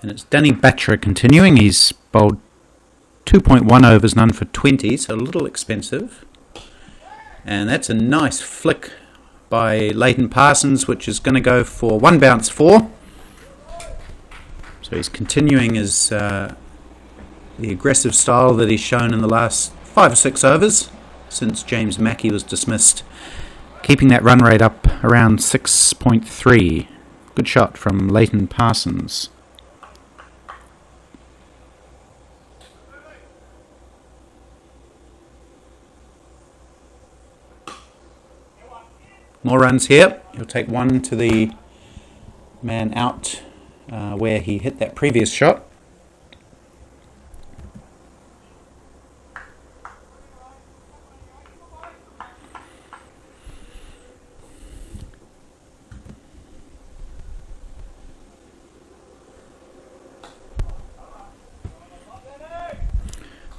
And it's Danny Batcher continuing. He's bowled 2.1 overs, none for 20, so a little expensive. And that's a nice flick by Leighton Parsons, which is going to go for 1 bounce 4. So he's continuing his the aggressive style that he's shown in the last 5 or 6 overs since James Mackey was dismissed, keeping that run rate up around 6.3. Good shot from Leighton Parsons. More runs here. He'll take 1 to the man out where he hit that previous shot.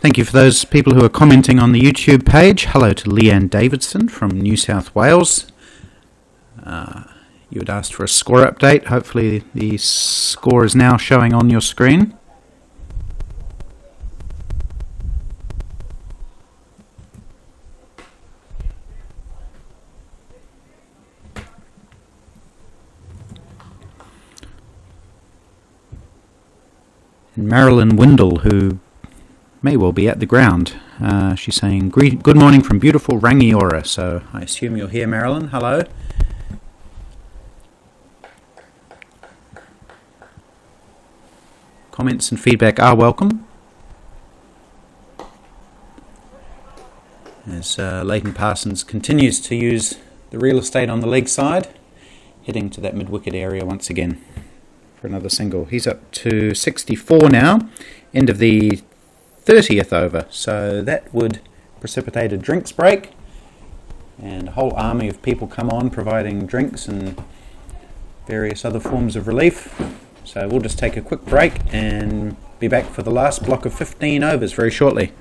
Thank you for those people who are commenting on the YouTube page. Hello to Leanne Davidson from New South Wales. You had asked for a score update. Hopefully the score is now showing on your screen. And Marilyn Windle, who may well be at the ground. She's saying, good morning from beautiful Rangiora. So I assume you're here, Marilyn. Hello. Comments and feedback are welcome. As Leighton Parsons continues to use the real estate on the leg side, heading to that mid-wicket area once again for another single. He's up to 64 now, end of the 30th over, so that would precipitate a drinks break, and a whole army of people come on providing drinks and various other forms of relief. So we'll just take a quick break and be back for the last block of 15 overs very shortly.